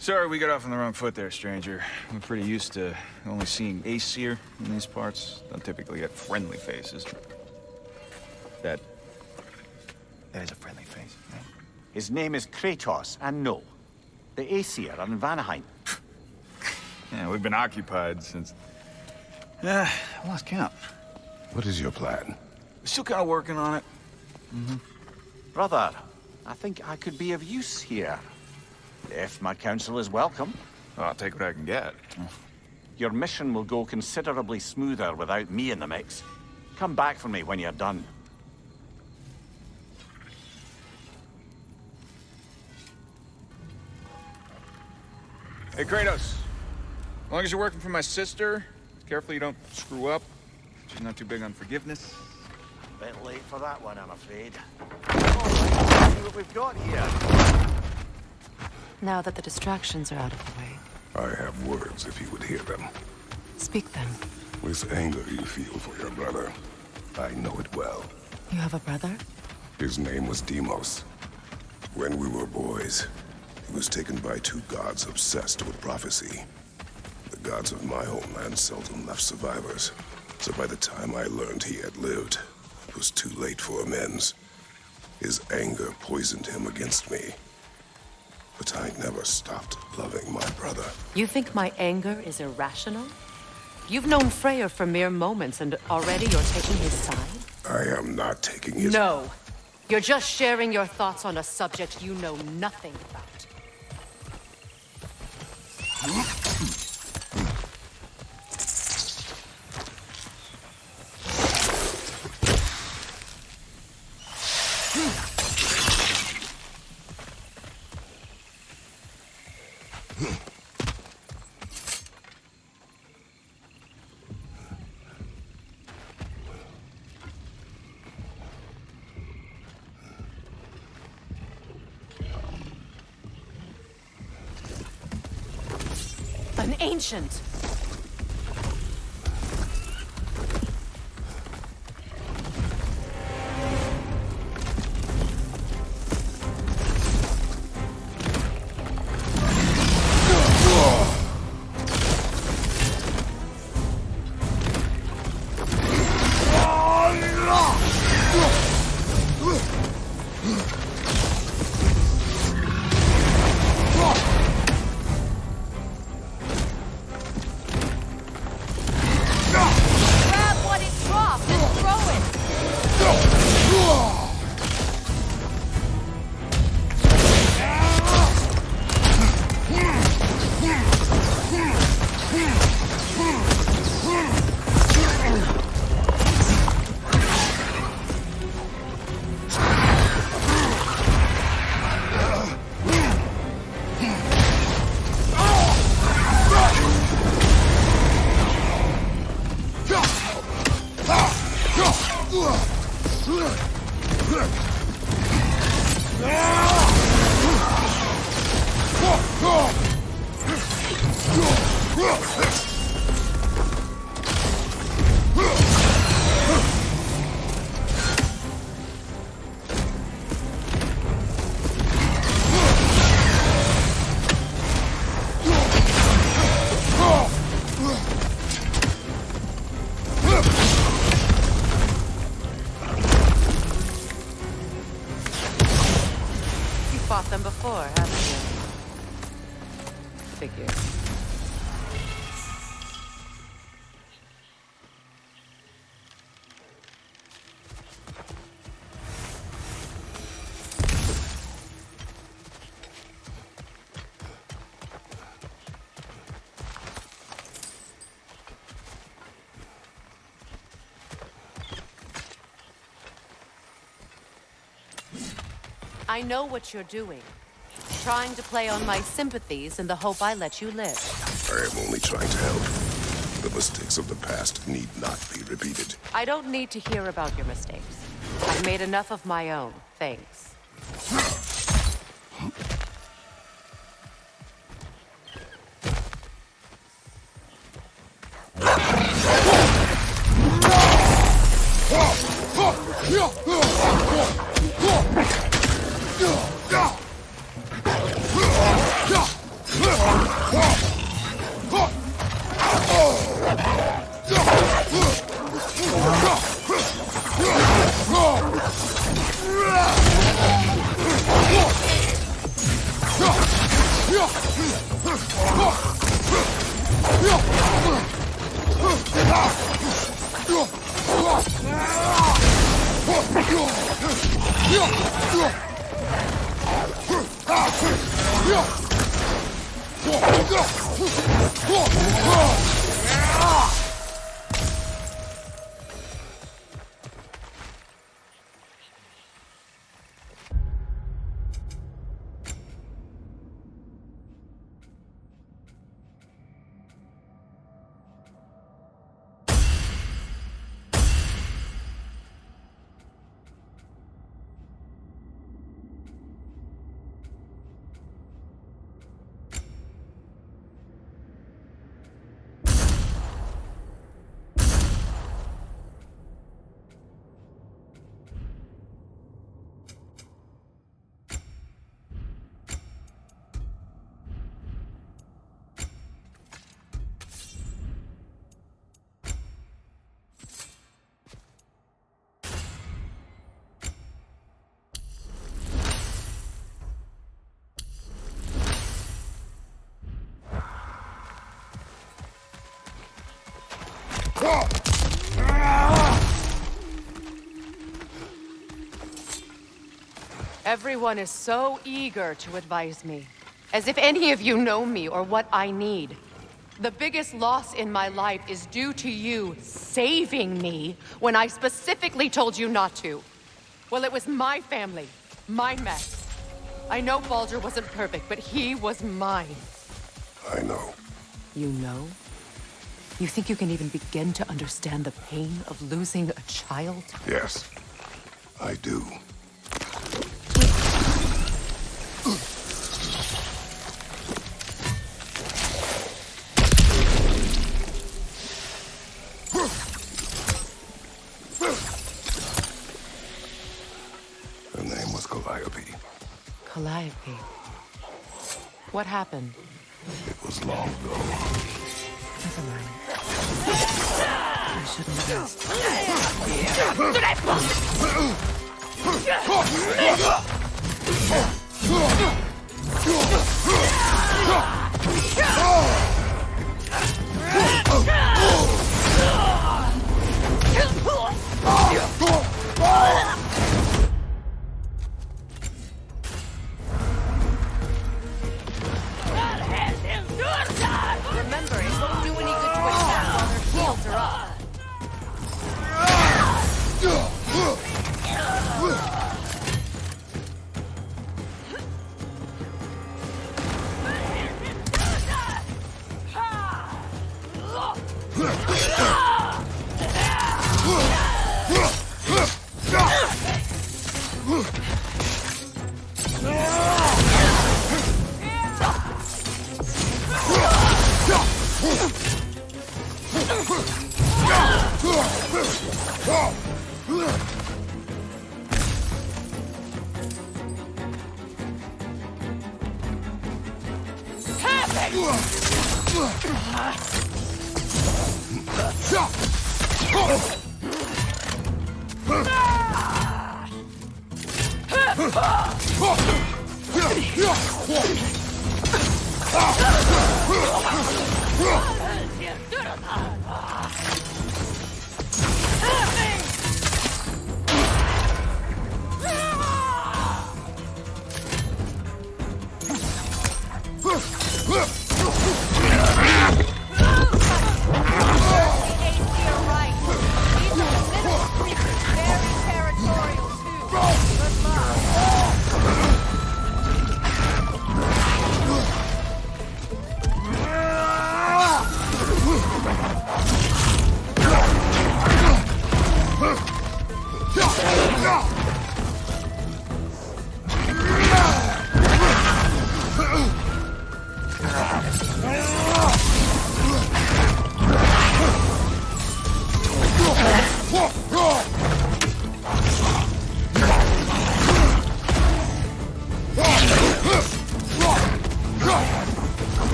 Sorry, we got off on the wrong foot there, stranger. I'm pretty used to only seeing Aesir in these parts. Don't typically get friendly faces. That is a friendly face, right? His name is Kratos, and no. The Aesir are in Vanaheim. Yeah, we've been occupied since... I lost count. What is your plan? We're still kind of working on it. Brother, I think I could be of use here. If my counsel is welcome. Well, I'll take what I can get. Your mission will go considerably smoother without me in the mix. Come back for me when you're done. Hey, Kratos. As long as you're working for my sister, careful you don't screw up. She's not too big on forgiveness. Bit late for that one, I'm afraid. Let's see what we've got here. Now that the distractions are out of the way. I have words if you would hear them. Speak them. With anger you feel for your brother. I know it well. You have a brother? His name was Deimos. When we were boys, he was taken by two gods obsessed with prophecy. The gods of my homeland seldom left survivors. So by the time I learned he had lived, it was too late for amends. His anger poisoned him against me. But I never stopped loving my brother. You think my anger is irrational? You've known Freyr for mere moments and already you're taking his side? I am not taking his... No. You're just sharing your thoughts on a subject you know nothing about. An ancient! Fought them before, haven't you? Figure. I know what you're doing. Trying to play on my sympathies in the hope I let you live. I am only trying to help. The mistakes of the past need not be repeated. I don't need to hear about your mistakes. I've made enough of my own, thanks. Everyone is so eager to advise me, as if any of you know me or what I need. The biggest loss in my life is due to you saving me when I specifically told you not to. Well, it was my family, my mess. I know Baldur wasn't perfect, but he was mine. I know. You know? You think you can even begin to understand the pain of losing a child? Yes, I do. Her name was Calliope. Calliope. What happened? It was long ago. Never mind. I shouldn't have asked. Remember, it won't do any good to attack while their shields are up.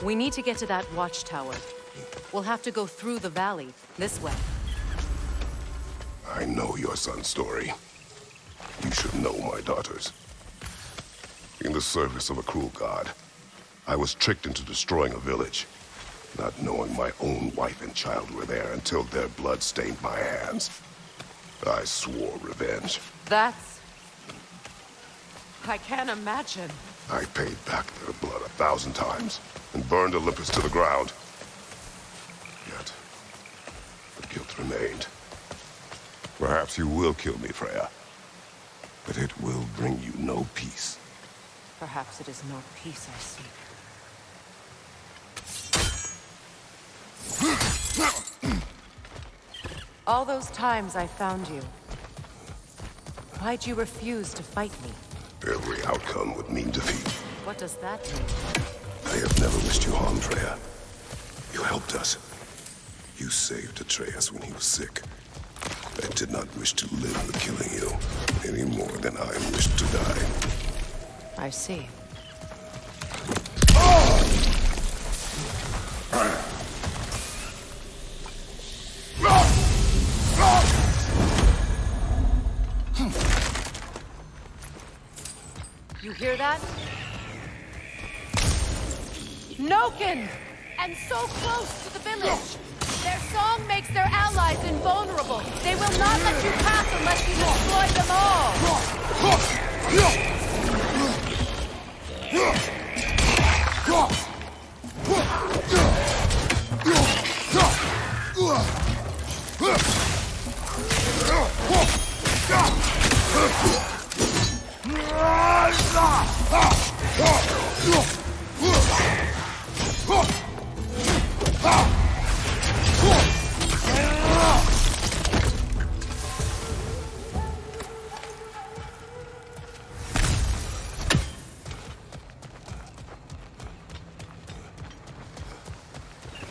We need to get to that watchtower. We'll have to go through the valley, this way. I know your son's story. You should know my daughter's. In the service of a cruel god, I was tricked into destroying a village, not knowing my own wife and child were there until their blood stained my hands. I swore revenge. That's... I can't imagine. I paid back their blood 1,000 times and burned Olympus to the ground. Yet, the guilt remained. Perhaps you will kill me, Freya, but it will bring you no peace. Perhaps it is not peace I seek. All those times I found you, why'd you refuse to fight me? Every outcome would mean defeat. What does that mean? I have never wished you harm, Freya. You helped us. You saved Atreus when he was sick. I did not wish to live with killing you, any more than I wished to die. I see. You hear that? Noken! And so close to the village! Their song makes their allies invulnerable. They will not let you pass unless you destroy them all!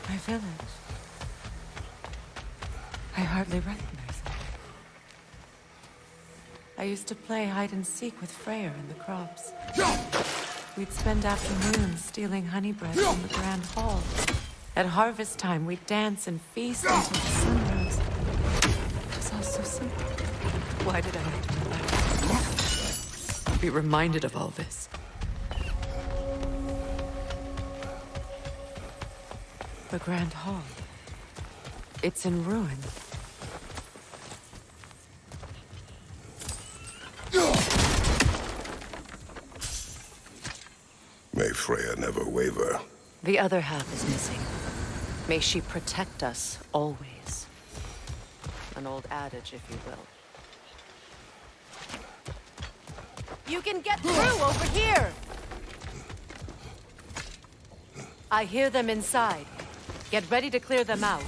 My village. I hardly recognize it. I used to play hide and seek with Freyr in the crops. We'd spend afternoons stealing honey bread from the grand hall. At harvest time, we'd dance and feast until the sun rose. It was all so simple. Why did I have to be reminded of all this? The Grand Hall. It's in ruin. May Freya never waver. The other half is missing. May she protect us always. An old adage, if you will. You can get through over here! I hear them inside. Get ready to clear them out.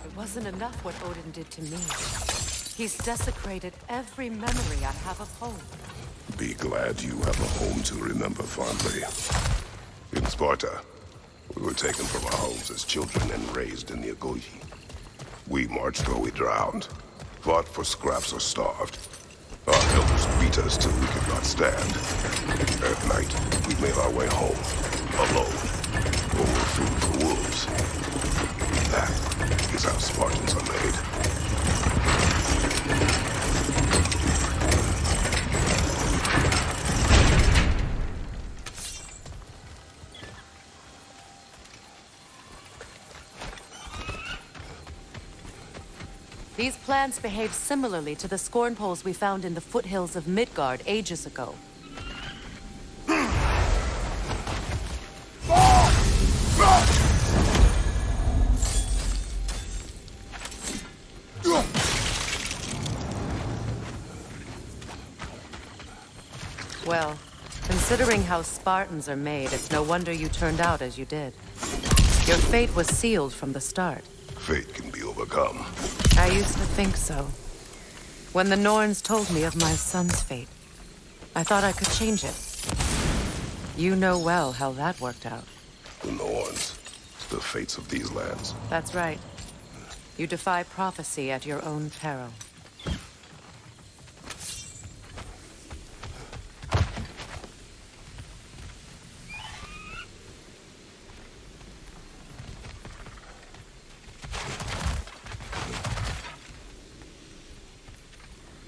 It wasn't enough what Odin did to me. He's desecrated every memory I have of home. Be glad you have a home to remember fondly. In Sparta, we were taken from our homes as children and raised in the Agogi. We marched or we drowned, fought for scraps or starved. Our elders beat us till we could not stand. At night, we made our way home, alone, or were food for wolves. That is how Spartans are made. These plants behave similarly to the scorn poles we found in the foothills of Midgard ages ago. Well, considering how Spartans are made, it's no wonder you turned out as you did. Your fate was sealed from the start. Fate can be overcome. I used to think so. When the Norns told me of my son's fate, I thought I could change it. You know well how that worked out. The Norns, the fates of these lands. That's right. You defy prophecy at your own peril.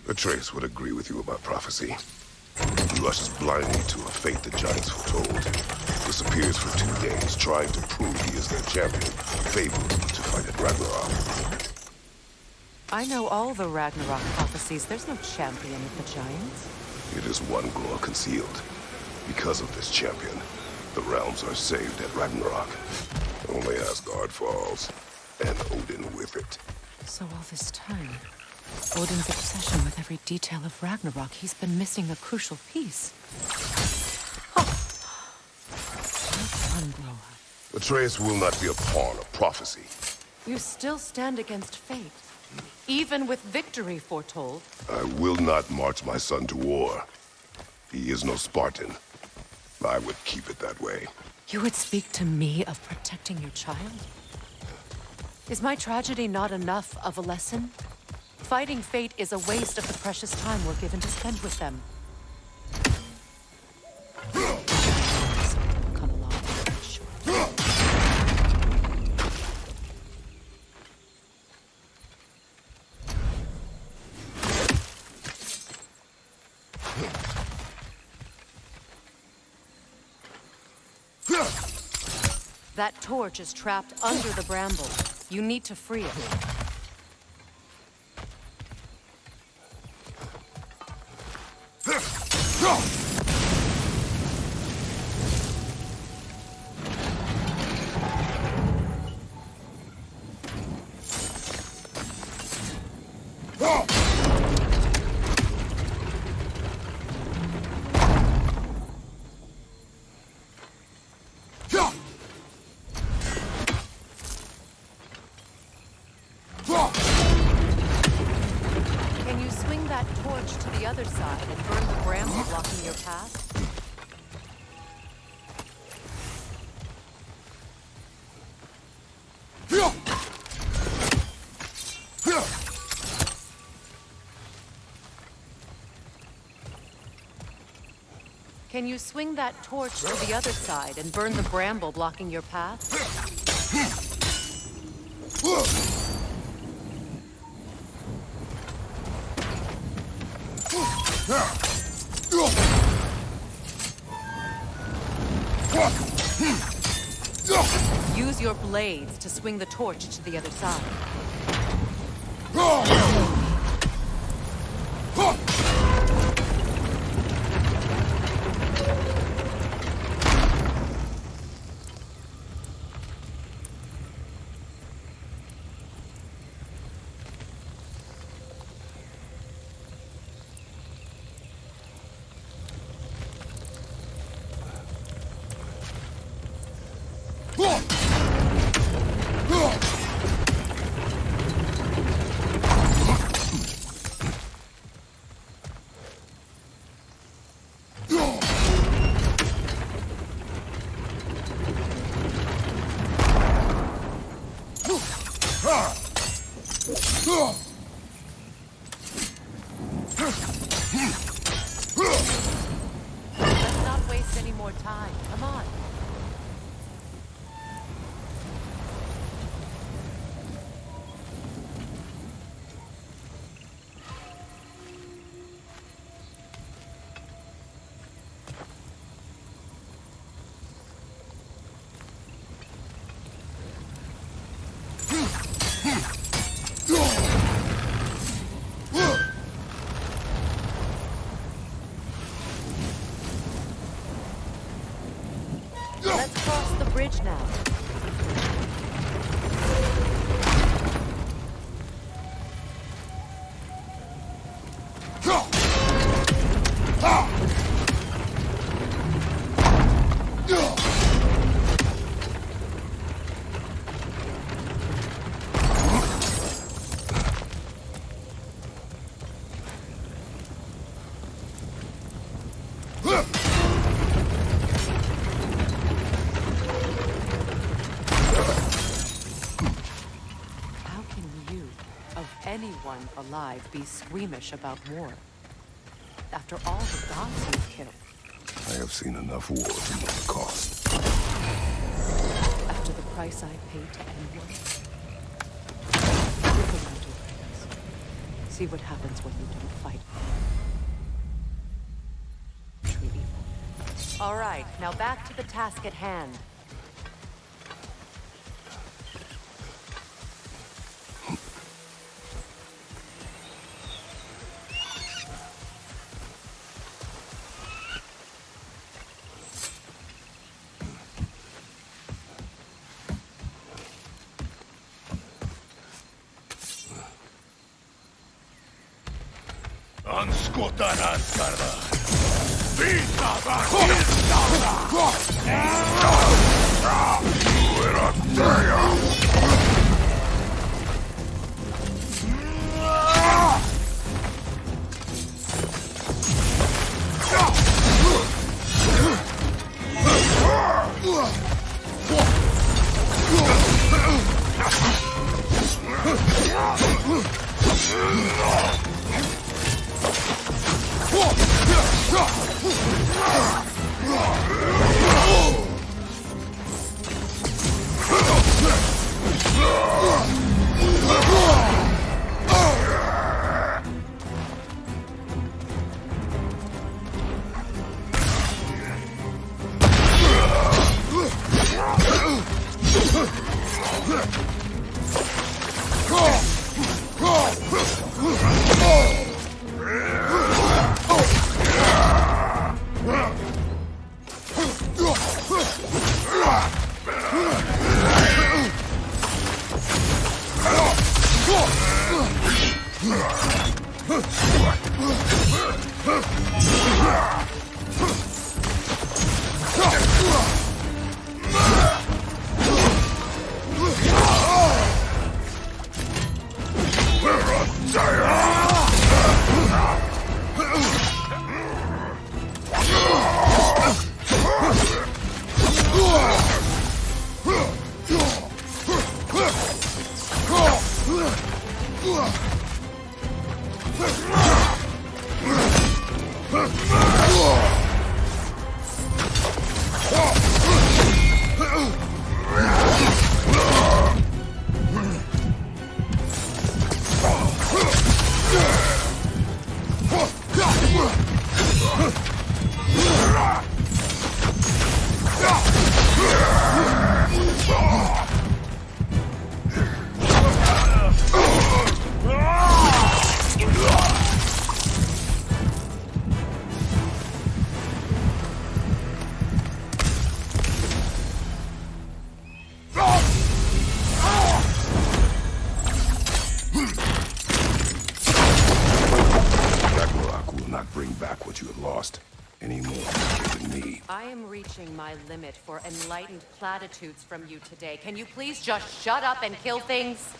Atreus would agree with you about prophecy. He rushes blindly to a fate the giants foretold. Disappears for 2 days, trying to prove he is their champion, favored to fight at Ragnarok. I know all the Ragnarok prophecies. There's no champion of the giants. It is one glow concealed. Because of this champion, the realms are saved at Ragnarok. Only Asgard falls, and Odin with it. So all this time, Odin's obsession with every detail of Ragnarok, he's been missing a crucial piece. One blow up. Atreus will not be a pawn of prophecy. You still stand against fate, even with victory foretold. I will not march my son to war. He is no Spartan. I would keep it that way. You would speak to me of protecting your child? Is my tragedy not enough of a lesson? Fighting fate is a waste of the precious time we're given to spend with them. Come along, sure. That torch is trapped under the bramble. You need to free it. Can you swing that torch to the other side and burn the bramble blocking your path? Can you swing that torch to the other side and burn the bramble blocking your path? Use your blades to swing the torch to the other side. Let's not waste any more time. Come on. Let's cross the bridge now. Anyone alive be squeamish about war? After all the gods you've killed. I have seen enough war to know the cost. After the price I paid to end war. Look around your friends. See what happens when you don't fight. True evil. All right, now back to the task at hand. My limit for enlightened platitudes from you today. Can you please just shut up and kill things?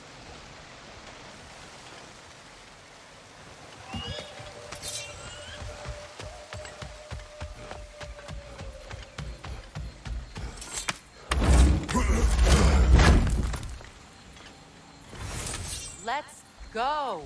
Let's go.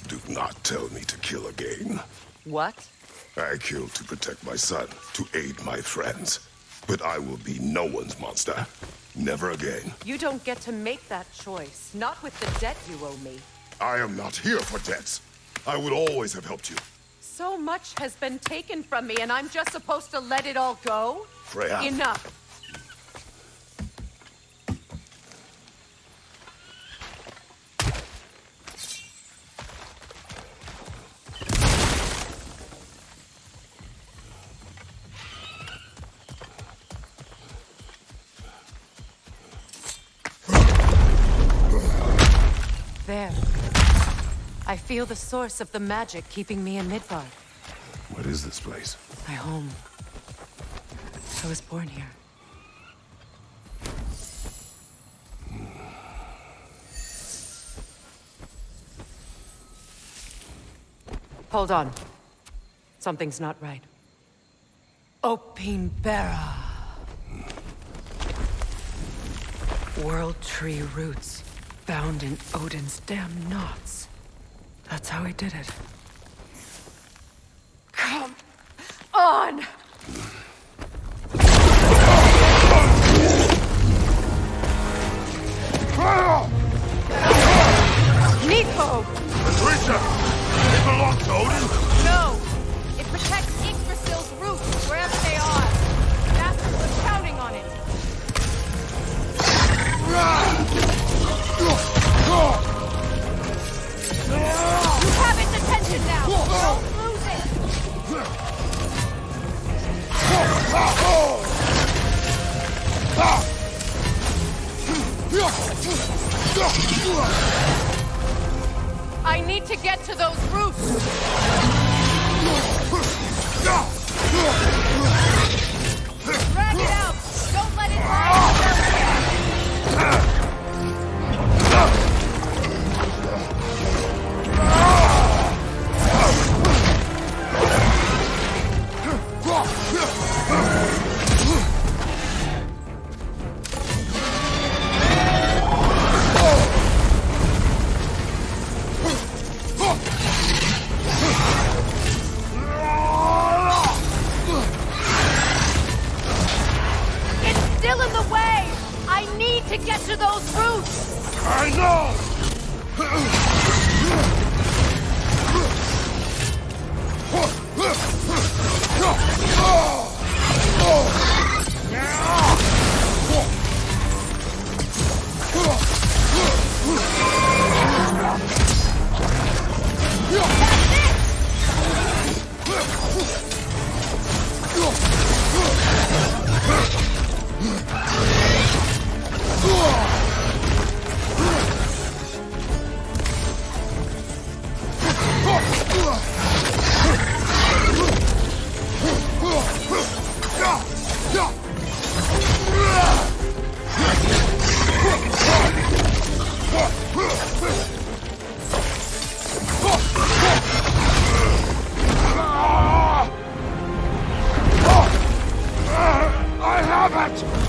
Do not tell me to kill again. What? I killed to protect my son, to aid my friends. But I will be no one's monster. Never again. You don't get to make that choice. Not with the debt you owe me. I am not here for debts. I would always have helped you. So much has been taken from me, and I'm just supposed to let it all go? Freya. Enough. There. I feel the source of the magic keeping me in Midgard. What is this place? My home. I was born here. Hold on. Something's not right. Opinbera. World tree roots. Bound in Odin's damn knots. That's how he did it. Come on! Nico! The creature! It belongs to Odin? No! It protects Yggdrasil's roots wherever they are. Masters was counting on it. You have its attention now! Don't lose it! I need to get to those roots! Drag it out! Don't let it lie! To get to those roots! I know!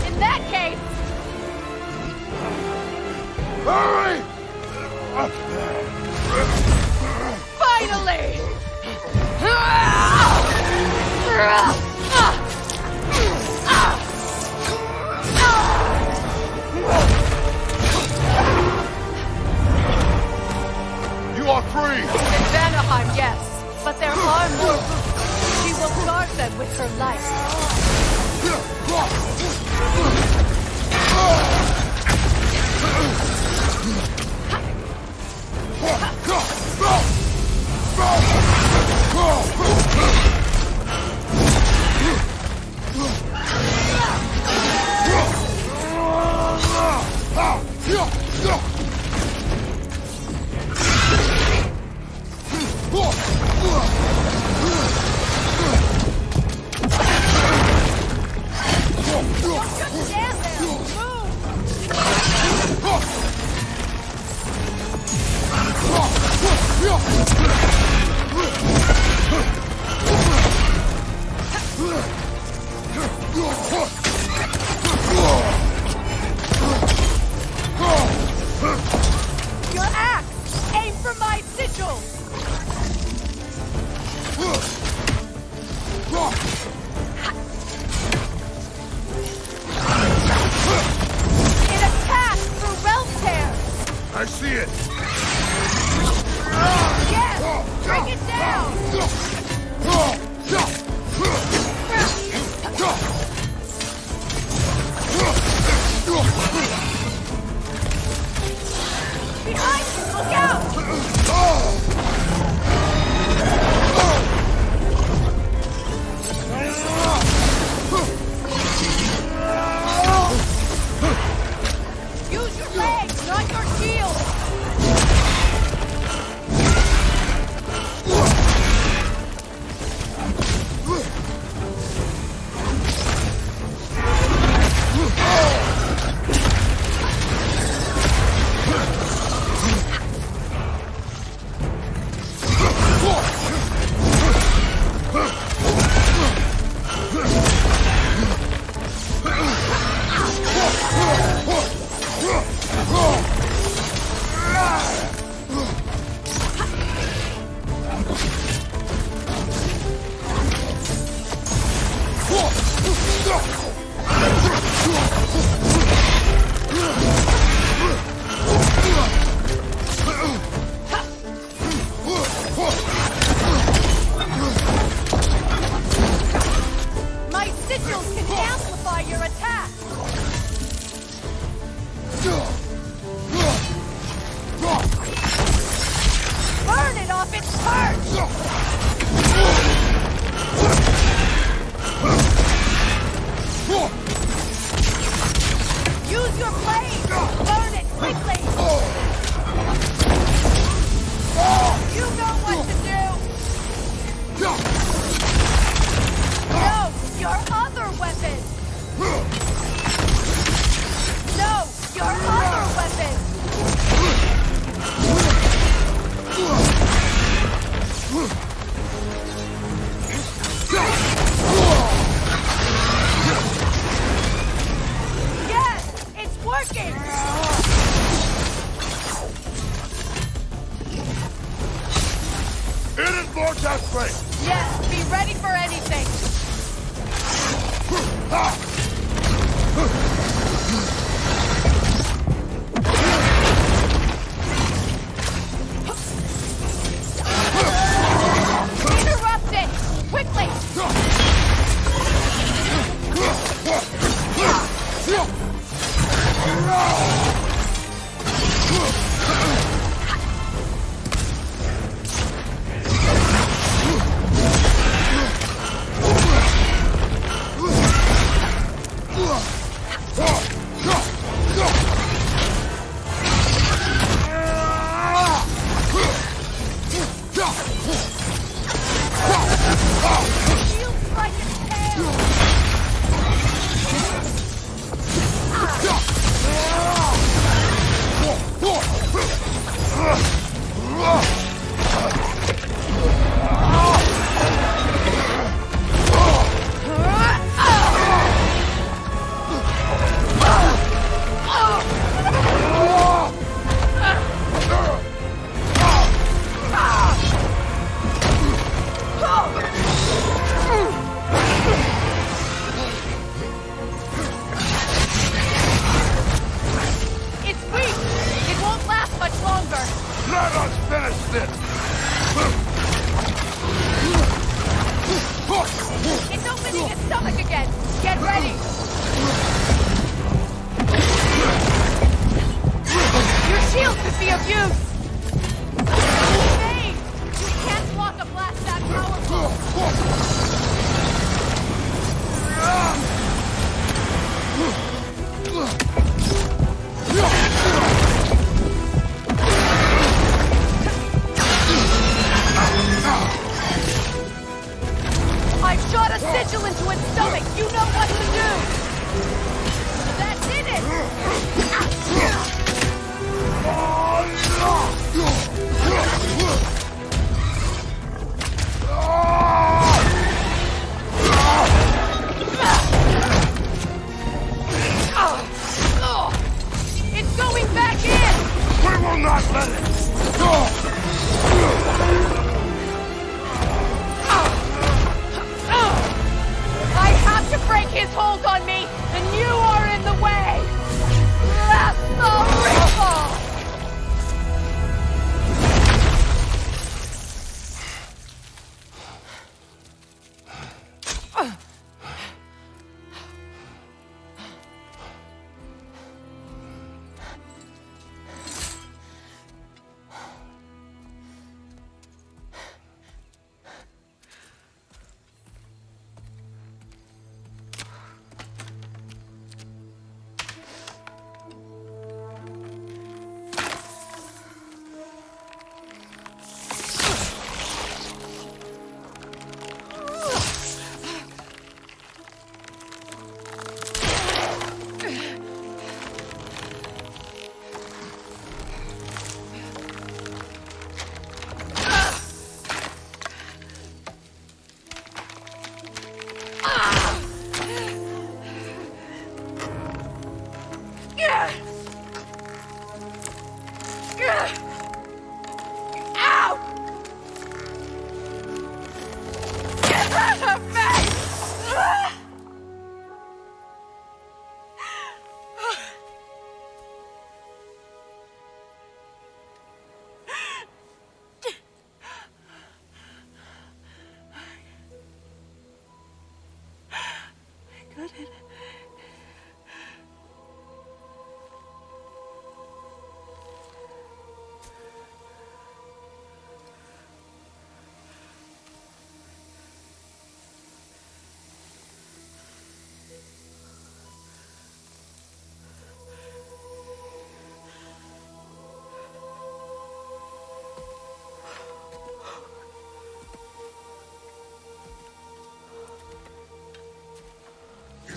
In that case... Hurry! Finally! You are free! In Vanaheim, yes. But there are more roots. She will guard them with her life. Your axe! Aim for my sigil! It attacks through realm tears! I see it! Yes! Bring it down! Behind you! Look out! Use your legs, not your shield! more desperate! Yes, be ready for anything! Interrupt it! Quickly!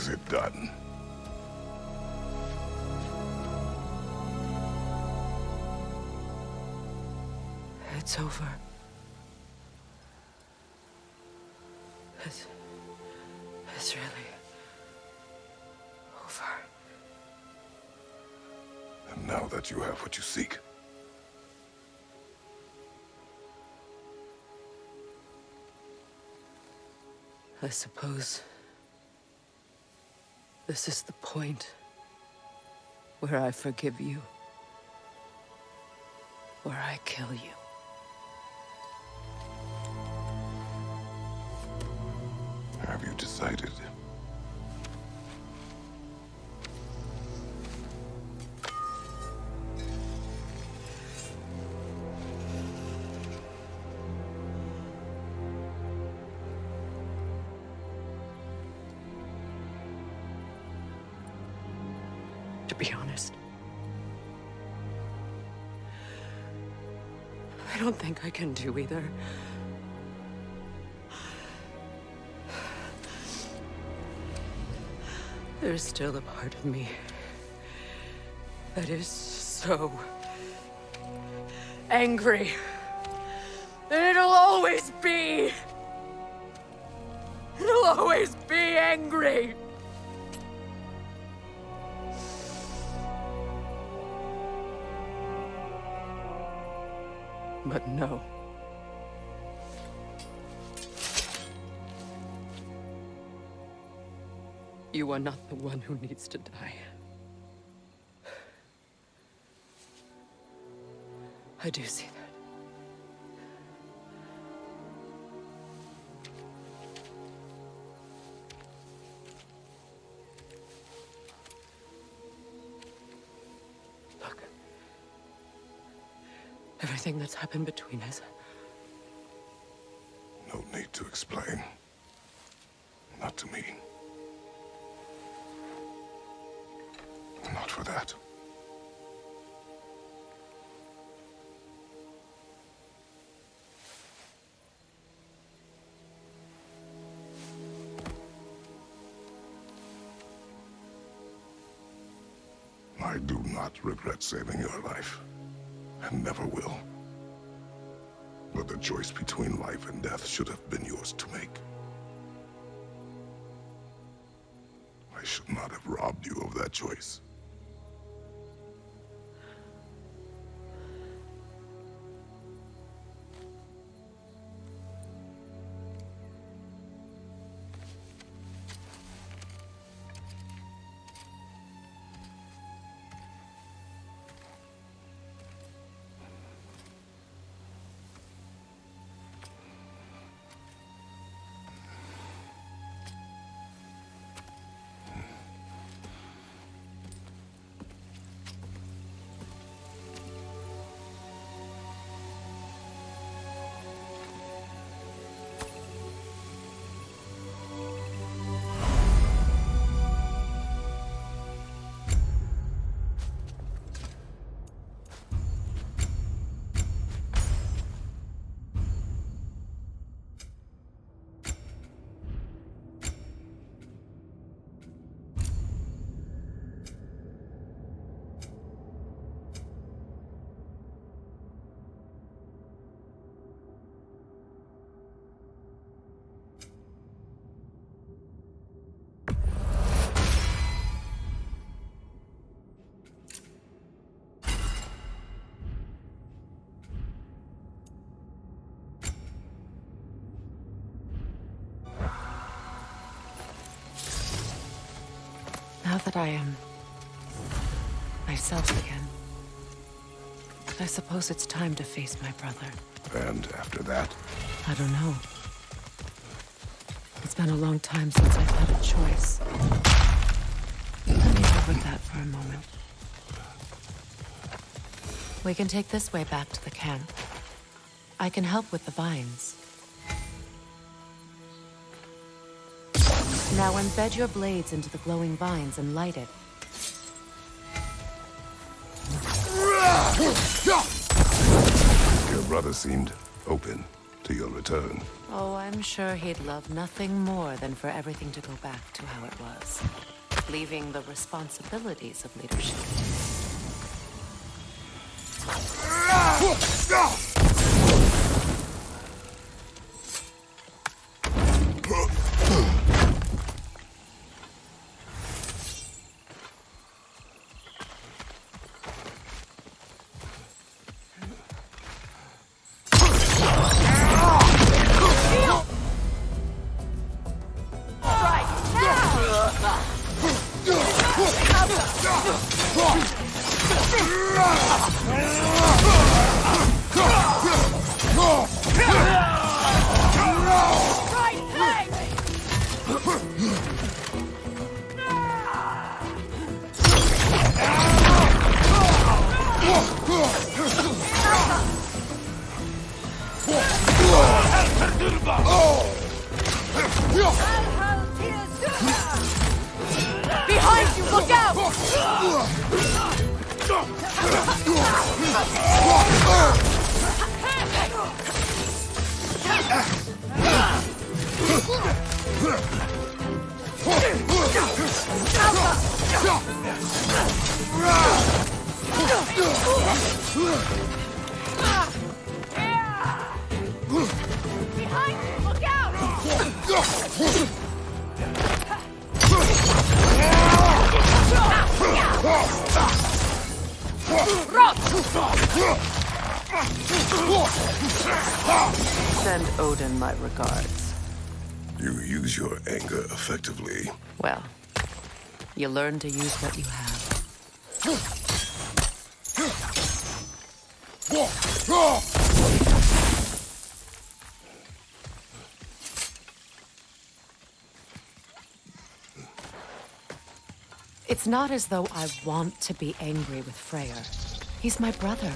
Is it done? It's over. It's really over. And now that you have what you seek, I suppose this is the point where I forgive you, where I kill you. Have you decided? To be honest, I don't think I can do either. There's still a part of me that is so angry. And it'll always be. It'll always be angry. But no. You are not the one who needs to die. I do see that. Look. Everything that's happened between us. No need to explain. Not to me. Not for that. I do not regret saving your life, and never will. But the choice between life and death should have been yours to make. I should not have robbed you of that choice. Now that I am myself again, I suppose it's time to face my brother. And after that? I don't know. It's been a long time since I've had a choice. Let me live with that for a moment. We can take this way back to the camp. I can help with the vines. Now embed your blades into the glowing vines and light it. Your brother seemed open to your return. Oh, I'm sure he'd love nothing more than for everything to go back to how it was, leaving the responsibilities of leadership. Behind you, look out! Behind you, look out! Send Odin my regards. You use your anger effectively. Well, you learn to use what you have. It's not as though I want to be angry with Freyr. He's my brother.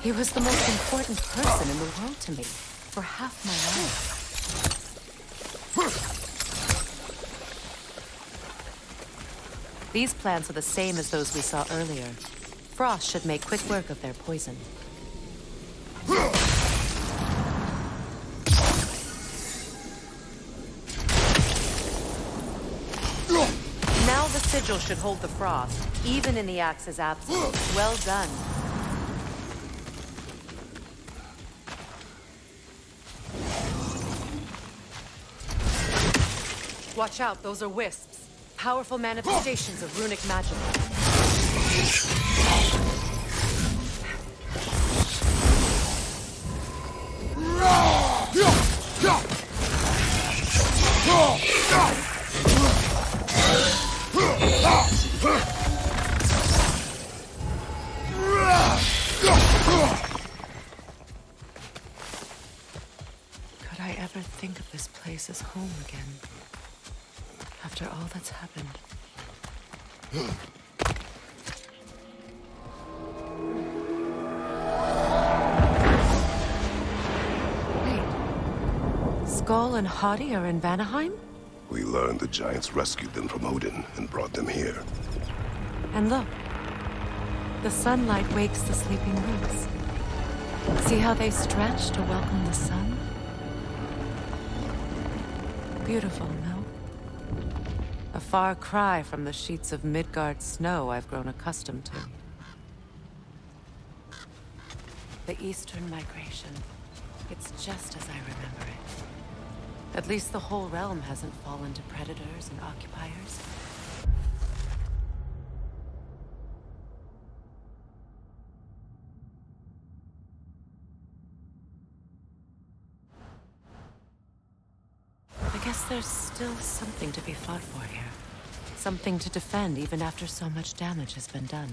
He was the most important person in the world to me for half my life. These plants are the same as those we saw earlier. Frost should make quick work of their poison. Now the sigil should hold the frost, even in the axe's absence. Well done. Watch out, those are wisps. Powerful manifestations of runic magic. Could I ever think of this place as home again? After all that's happened. Wait. Skull and Hati are in Vanaheim? We learned the giants rescued them from Odin and brought them here. And look. The sunlight wakes the sleeping roots. See how they stretch to welcome the sun? Beautiful, no? A far cry from the sheets of Midgard snow I've grown accustomed to. The Eastern migration. It's just as I remember it. At least the whole realm hasn't fallen to predators and occupiers. I guess there's still something to be fought for here. Something to defend even after so much damage has been done.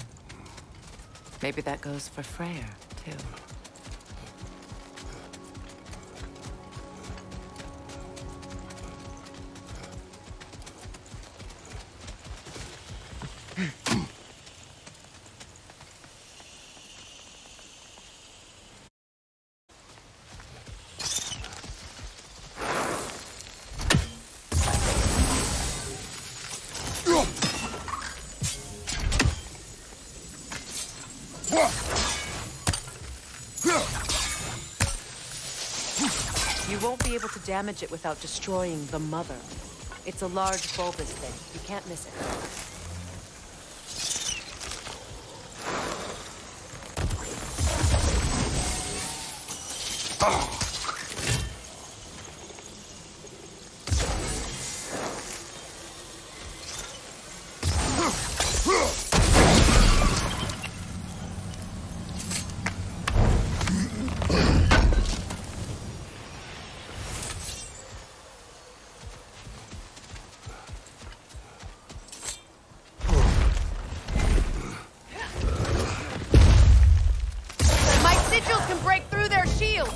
Maybe that goes for Freyr, too. You won't be able to damage it without destroying the mother. It's a large bulbous thing. You can't miss it. My sigils can break through their shields!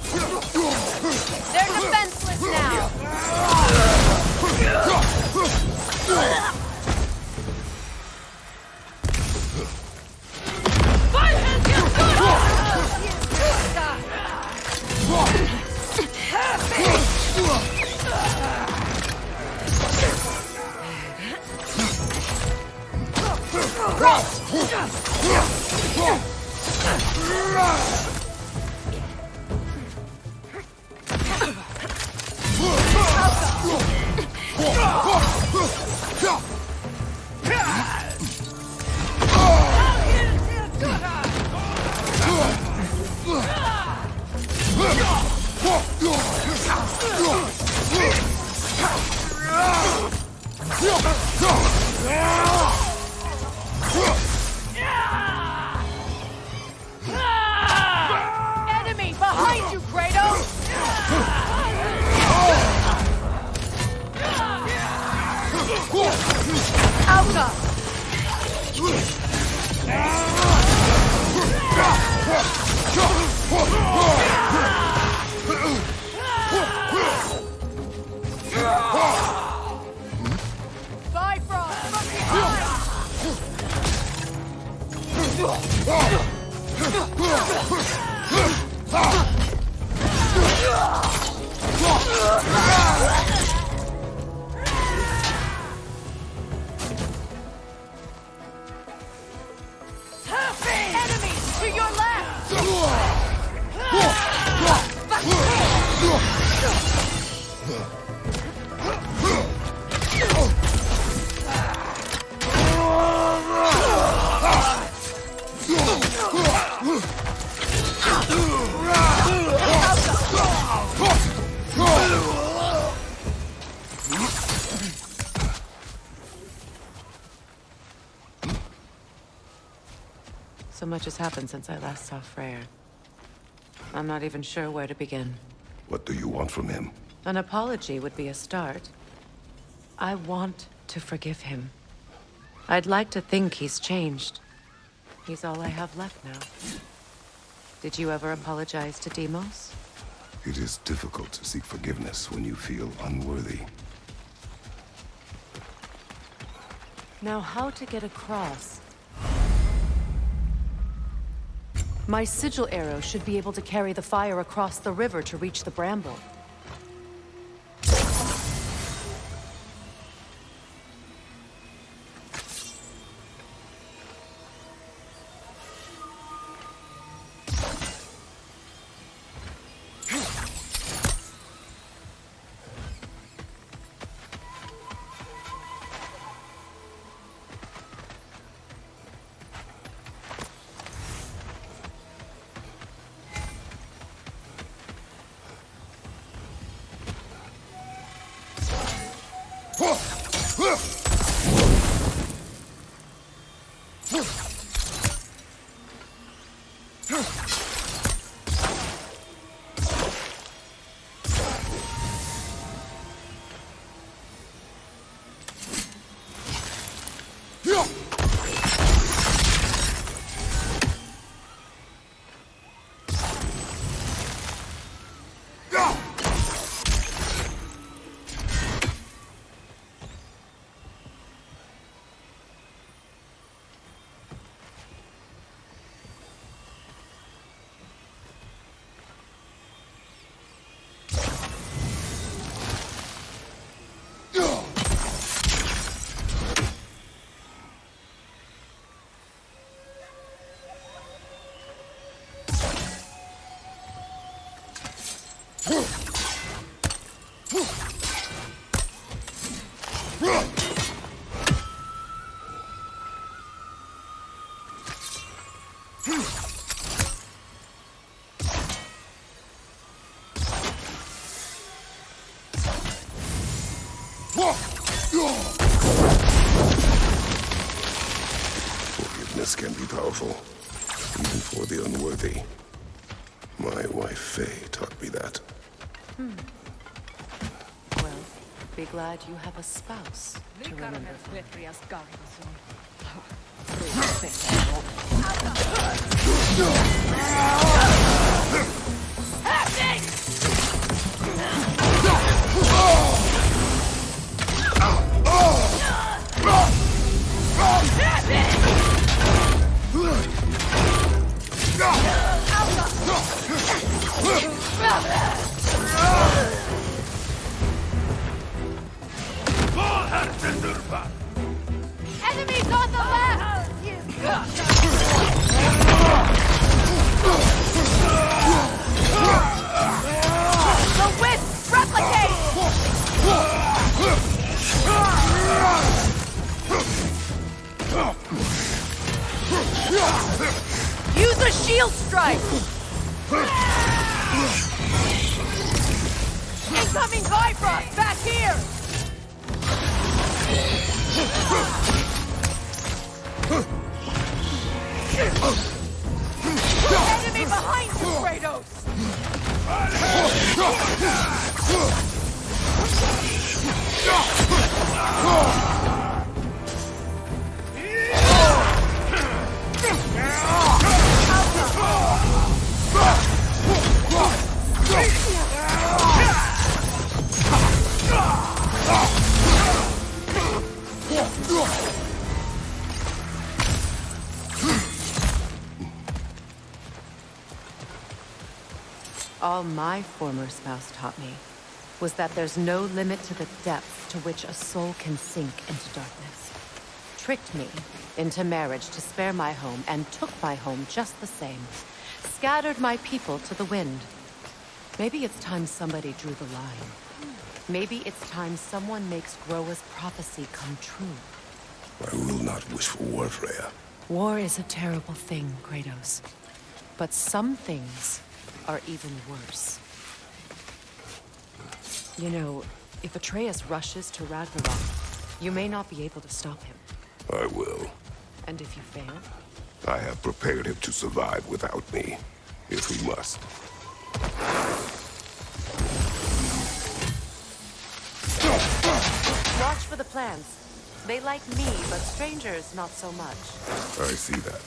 Enemy behind you, Kratos! Outa! Bifrost from behind! Enemy to your left! So much has happened since I last saw Freyr. I'm not even sure where to begin. What do you want from him? An apology would be a start. I want to forgive him. I'd like to think he's changed. He's all I have left now. Did you ever apologize to Deimos? It is difficult to seek forgiveness when you feel unworthy. Now, how to get across? My sigil arrow should be able to carry the fire across the river to reach the bramble. Forgiveness can be powerful, even for the unworthy. My wife, Faye, taught me that. Well, be glad you have a spouse to remember from. Enemies on the left! The wisp replicate! Use a shield strike! Incoming Bifrost! Back here! Enemy behind you, Kratos! All my former spouse taught me was that there's no limit to the depth to which a soul can sink into darkness. Tricked me into marriage to spare my home and took my home just the same. Scattered my people to the wind. Maybe it's time somebody drew the line. Maybe it's time someone makes Groa's prophecy come true. I will not wish for war, Freya. War is a terrible thing, Kratos. But some things are even worse. You know, if Atreus rushes to Ragnarok, you may not be able to stop him. I will. And if you fail? I have prepared him to survive without me, if he must. Watch for the plants. They like me, but strangers not so much. I see that.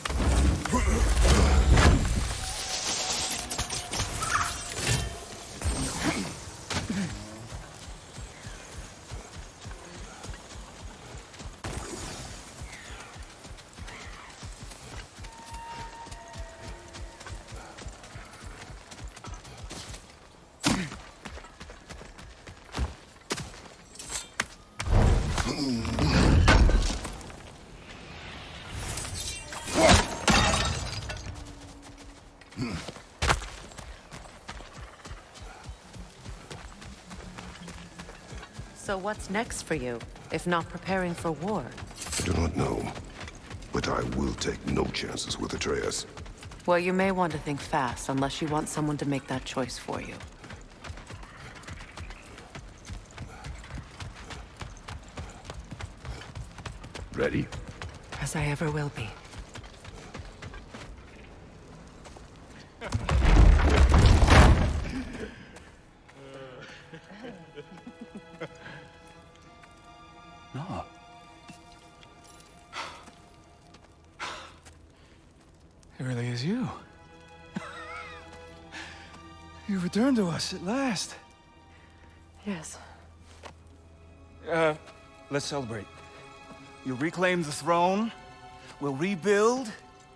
So what's next for you, if not preparing for war? I do not know, but I will take no chances with Atreus. Well, you may want to think fast, unless you want someone to make that choice for you. Ready? As I ever will be. No. It really is you. You returned to us at last. Yes. Let's celebrate. You reclaim the throne. We'll rebuild.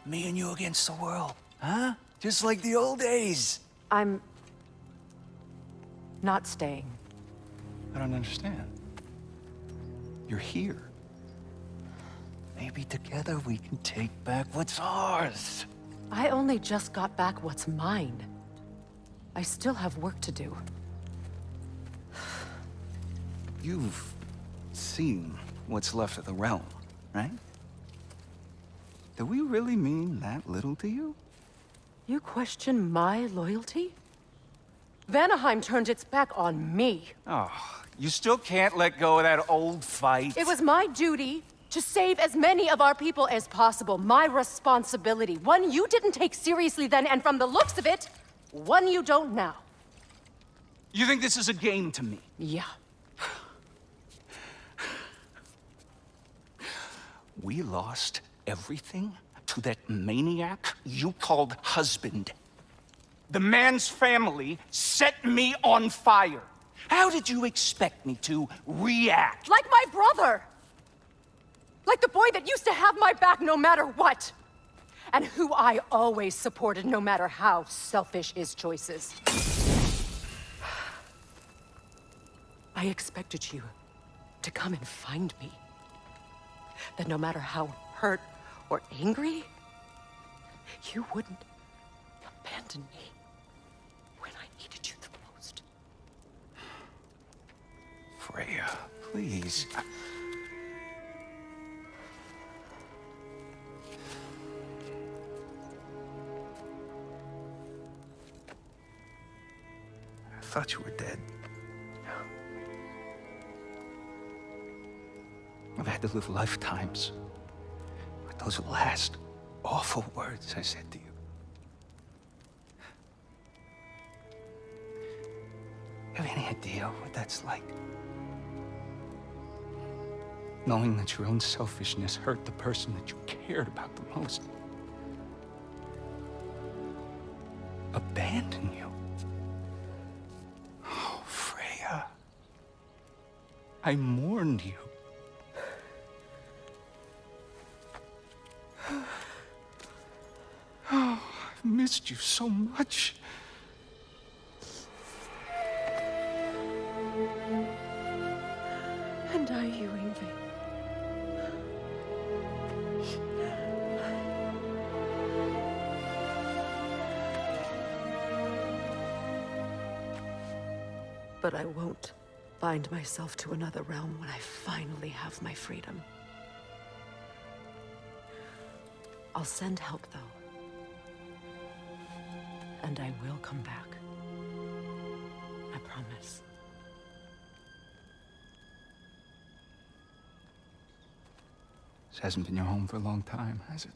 Me and you against the world. Huh? Just like the old days. I'm not staying. I don't understand. You're here. Maybe together we can take back what's ours. I only just got back what's mine. I still have work to do. You've seen what's left of the realm, right? Do we really mean that little to you? You question my loyalty? Vanaheim turned its back on me. Oh, you still can't let go of that old fight? It was my duty to save as many of our people as possible. My responsibility. One you didn't take seriously then, and from the looks of it, one you don't now. You think this is a game to me? Yeah. We lost everything to that maniac you called husband. The man's family set me on fire. How did you expect me to react? Like my brother! Like the boy that used to have my back no matter what! And who I always supported no matter how selfish his choices. I expected you to come and find me. That no matter how hurt or angry, you wouldn't abandon me when I needed you the most. Freya, please. I thought you were dead. I've had to live lifetimes with those last awful words I said to you. You have any idea what that's like? Knowing that your own selfishness hurt the person that you cared about the most. Abandon you. Oh, Freya. I mourned you. Oh, I've missed you so much. And I, you, Yngvi. But I won't bind myself to another realm when I finally have my freedom. I'll send help, though. And I will come back. I promise. This hasn't been your home for a long time, has it?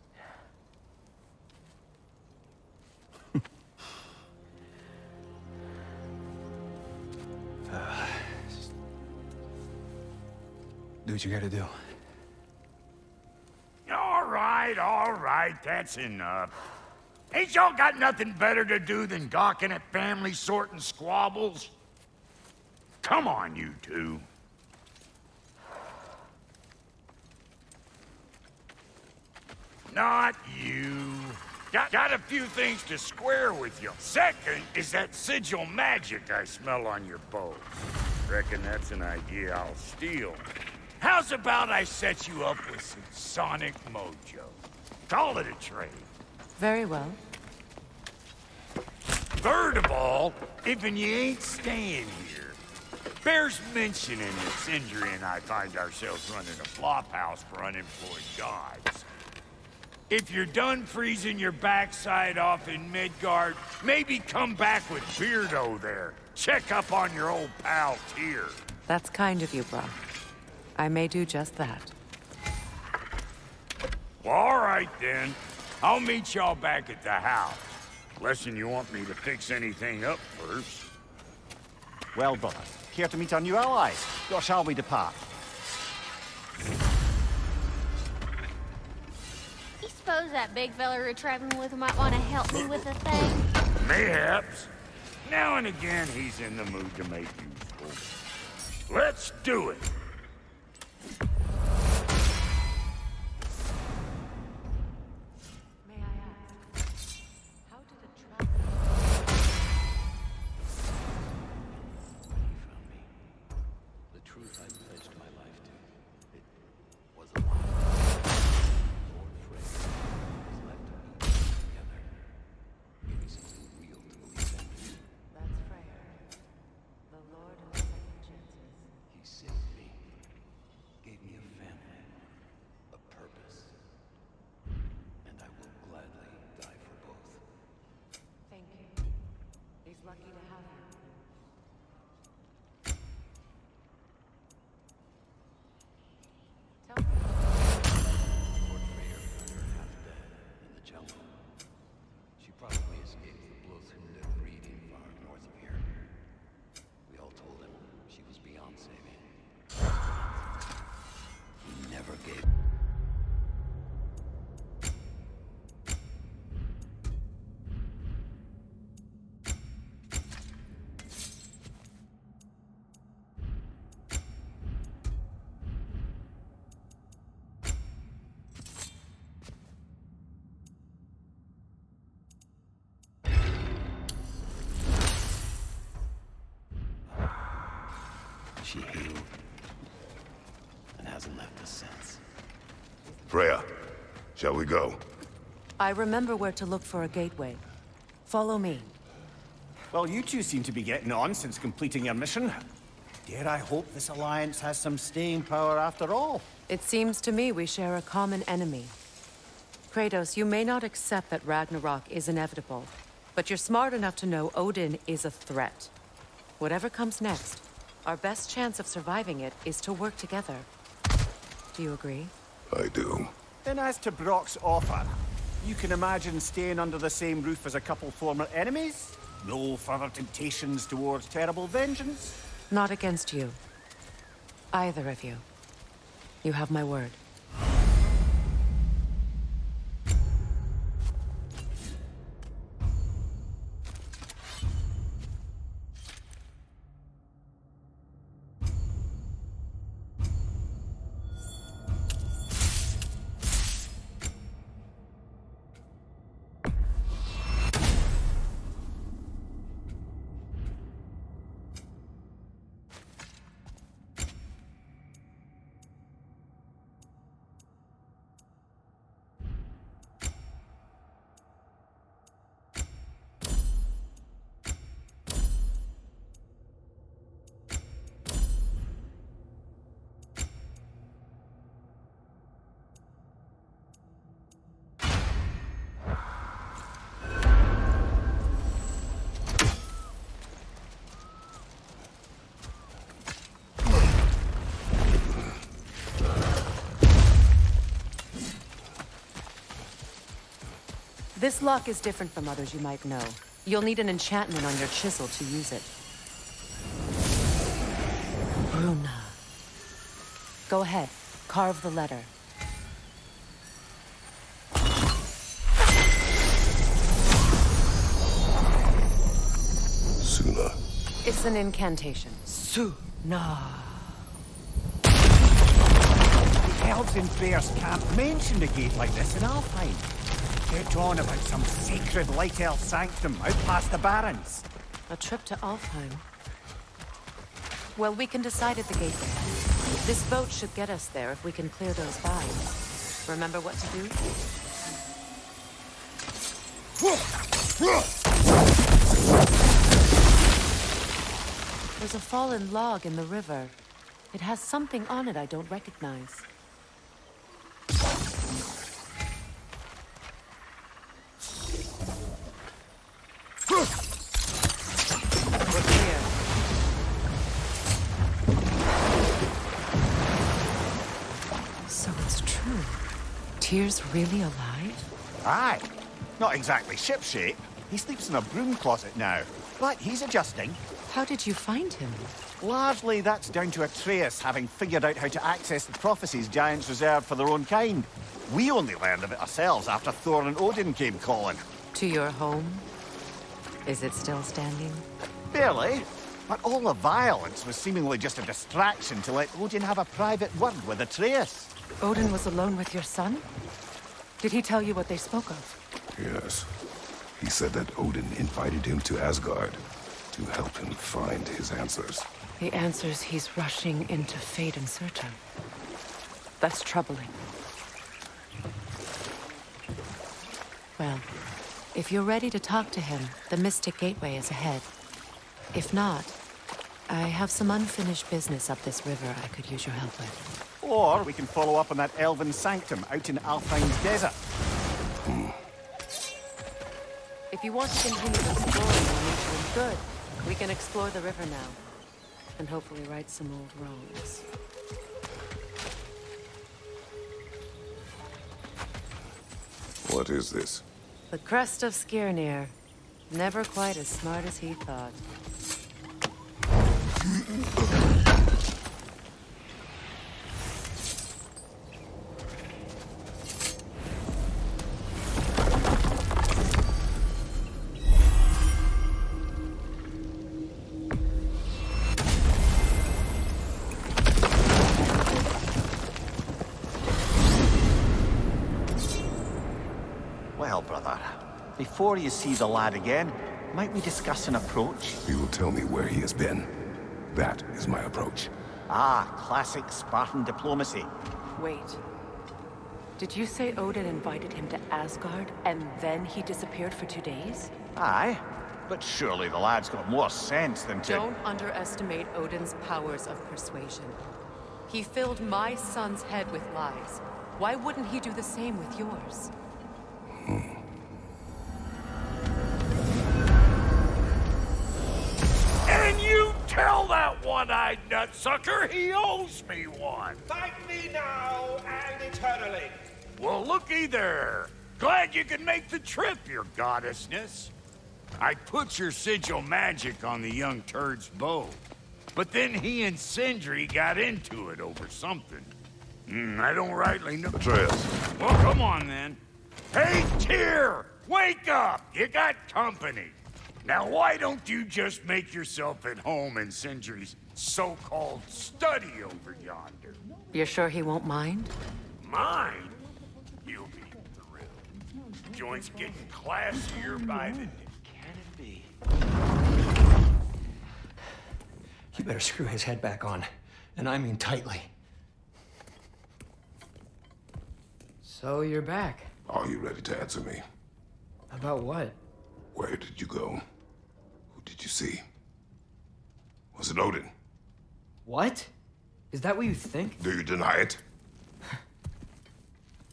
Do what you gotta do. All right, that's enough. Ain't y'all got nothing better to do than gawking at family sorting squabbles? Come on, you two. Not you. Got a few things to square with you. Second is that sigil magic I smell on your bow. Reckon that's an idea I'll steal. How's about I set you up with some sonic mojo? Call it a trade. Very well. Third of all, even you ain't staying here. Bears mentioning that Sindri and I find ourselves running a flop house for unemployed gods. If you're done freezing your backside off in Midgard, maybe come back with Beardo there. Check up on your old pal Tyr. That's kind of you, Brock. I may do just that. Well, all right then. I'll meet y'all back at the house. Unless you want me to fix anything up first. Well, brother, care to meet our new allies? Or shall we depart? You suppose that big fella we're traveling with might want to help me with a thing? Mayhaps. Now and again, he's in the mood to make useful. Let's do it. May I ask, how did a traveler... When he found me, the truth I pledged my life to, it was a lie. Lord Frey was left to me together. Give me something real to believe in. That's Freya, the Lord of Second Chances. He saved me, gave me a family, a purpose, and I will gladly die for both. Thank you. He's lucky to have you. Tell me. Lord Freyr found her half dead in the jungle. She probably escaped the Bloodhound breeding far north of here. We all told him she was beyond saving. He never gave. She healed and hasn't left us since. Freya, shall we go? I remember where to look for a gateway. Follow me. Well, you two seem to be getting on since completing your mission. Dare I hope this alliance has some staying power after all? It seems to me we share a common enemy. Kratos, you may not accept that Ragnarok is inevitable, but you're smart enough to know Odin is a threat. Whatever comes next, our best chance of surviving it is to work together. Do you agree? I do. Then as to Brock's offer, you can imagine staying under the same roof as a couple former enemies? No further temptations towards terrible vengeance? Not against you. Either of you. You have my word. This lock is different from others you might know. You'll need an enchantment on your chisel to use it. Bruna. Go ahead. Carve the letter. Suna. It's an incantation. Suna. The elves in Bear's camp mentioned a gate like this in Alpine. Kept on about some sacred light elf sanctum out past the Barrens. A trip to Alfheim. Well, we can decide at the gateway. This boat should get us there if we can clear those vines. Remember what to do? There's a fallen log in the river. It has something on it I don't recognize. Look here. So it's true. Tyr's really alive? Aye. Not exactly shipshape. He sleeps in a broom closet now. But he's adjusting. How did you find him? Largely, that's down to Atreus having figured out how to access the prophecies giants reserved for their own kind. We only learned of it ourselves after Thor and Odin came calling. To your home? Is it still standing? Barely. But all the violence was seemingly just a distraction to let Odin have a private word with Atreus. Odin was alone with your son? Did he tell you what they spoke of? Yes. He said that Odin invited him to Asgard to help him find his answers. The answers he's rushing into fate in search of. That's troubling. Well, if you're ready to talk to him, the Mystic Gateway is ahead. If not, I have some unfinished business up this river I could use your help with. Or we can follow up on that elven sanctum out in Alfine's desert. If you want to continue exploring while nature's good, we can explore the river now. And hopefully right some old wrongs. What is this? The crest of Skirnir. Never quite as smart as he thought. Well, brother, before you see the lad again, might we discuss an approach? He will tell me where he has been. That is my approach. Ah, classic Spartan diplomacy. Wait. Did you say Odin invited him to Asgard, and then he disappeared for 2 days? Aye, but surely the lad's got more sense than to... Don't underestimate Odin's powers of persuasion. He filled my son's head with lies. Why wouldn't he do the same with yours? And you tell that one! one-eyed nutsucker. He owes me one. Thank me now and eternally. Well, looky there. Glad you could make the trip, your goddessness. I put your sigil magic on the young turd's bow. But then he and Sindri got into it over something. I don't rightly know. Atreus. Well, come on then. Hey, Tyr! Wake up! You got company. Now, why don't you just make yourself at home in Sindri's so-called study over yonder? You're sure he won't mind? Mine? You'll be thrilled. Joint's getting classier by the day. Can it be? You better screw his head back on. And I mean tightly. So you're back. Are you ready to answer me? About what? Where did you go? Who did you see? Was it Odin? What? Is that what you think? Do you deny it?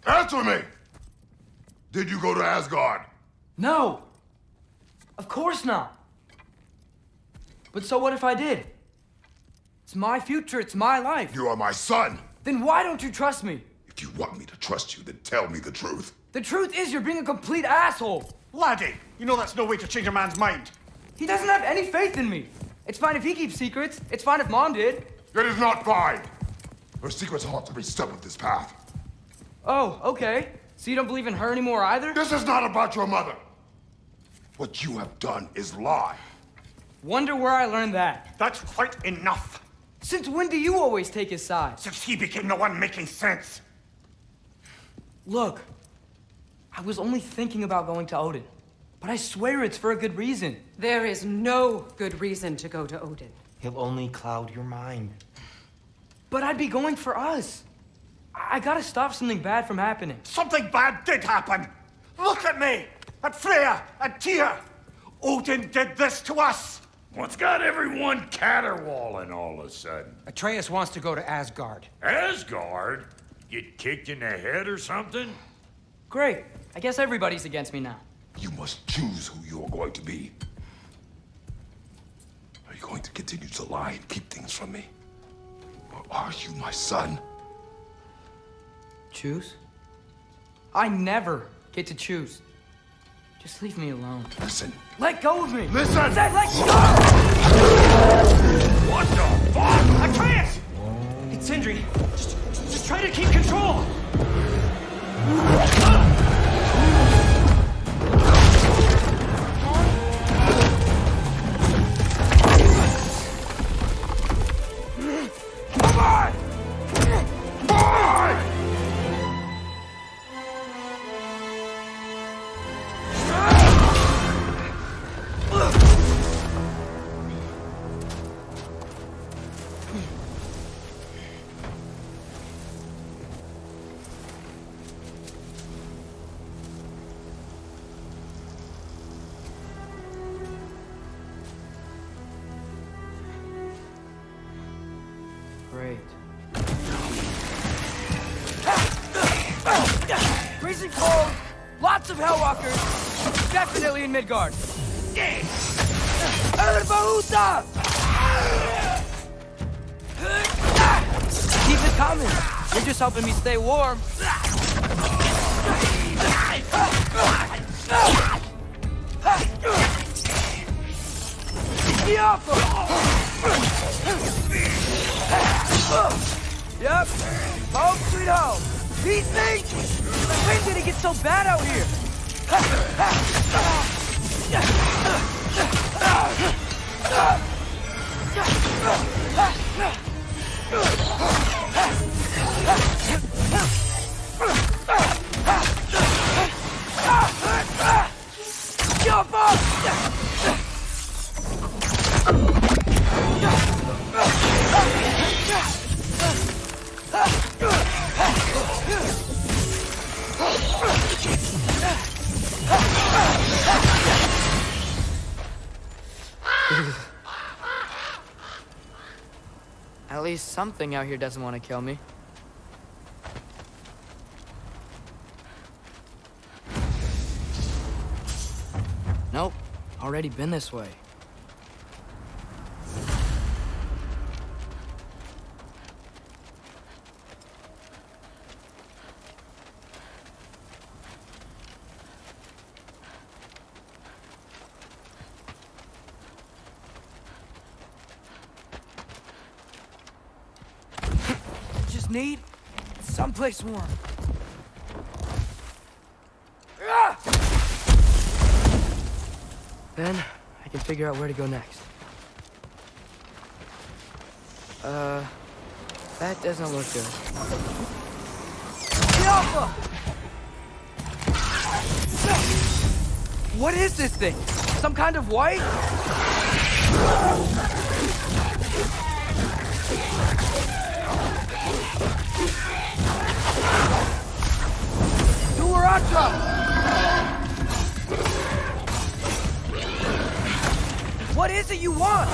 Answer me! Did you go to Asgard? No! Of course not! But so what if I did? It's my future, it's my life. You are my son! Then why don't you trust me? If you want me to trust you, then tell me the truth. The truth is you're being a complete asshole! Laddie, you know that's no way to change a man's mind. He doesn't have any faith in me. It's fine if he keeps secrets. It's fine if Mom did. It is not fine! Her secrets haunt every step of this path. Oh, okay. So you don't believe in her anymore either? This is not about your mother! What you have done is lie. Wonder where I learned that. That's quite enough. Since when do you always take his side? Since he became the one making sense. Look, I was only thinking about going to Odin. But I swear it's for a good reason. There is no good reason to go to Odin. He'll only cloud your mind. But I'd be going for us. I gotta stop something bad from happening. Something bad did happen. Look at me, at Freya, at Tyr. Odin did this to us. What's got everyone caterwauling all of a sudden? Atreus wants to go to Asgard. Asgard? Get kicked in the head or something? Great. I guess everybody's against me now. You must choose who you are going to be. Are you going to continue to lie and keep things from me? Or are you my son? Choose? I never get to choose. Just leave me alone. Listen. Let go of me! Listen! I said let go! What the fuck? Atreus! It's Sindri. Just try to keep control. Come on! Boy! Great. Freezing cold, lots of Hellwalkers, definitely in Midgard. Keep it coming. You're just helping me stay warm. Yep, home sweet home. These things? When did it get so bad out here? Jump up! At least something out here doesn't want to kill me. Nope, already been this way. need? Someplace warm. Then, I can figure out where to go next. That doesn't look good. Alpha! What is this thing? Some kind of white? Duaracha! What is it you want?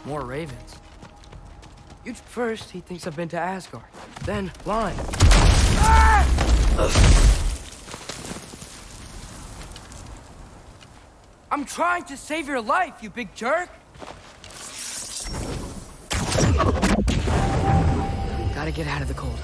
More ravens. First, he thinks I've been to Asgard. Then, blind. I'm trying to save your life, you big jerk! Gotta get out of the cold.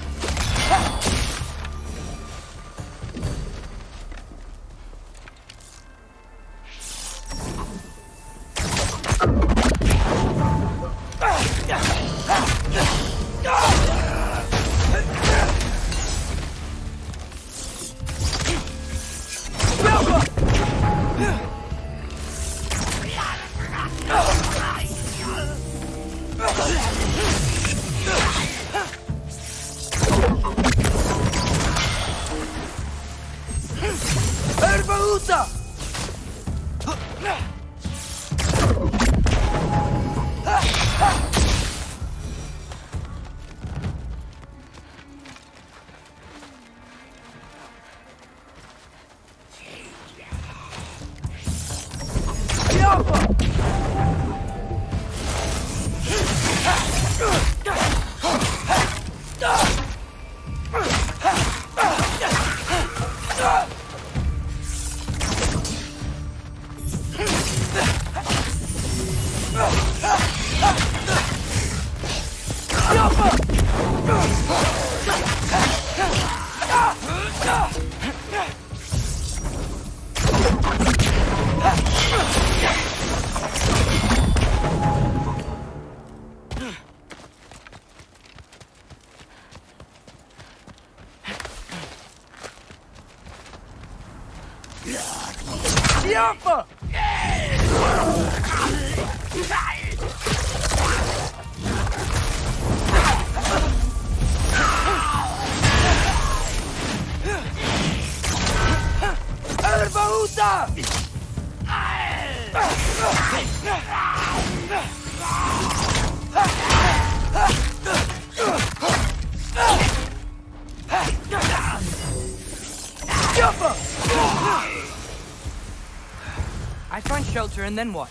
I find shelter, and then what?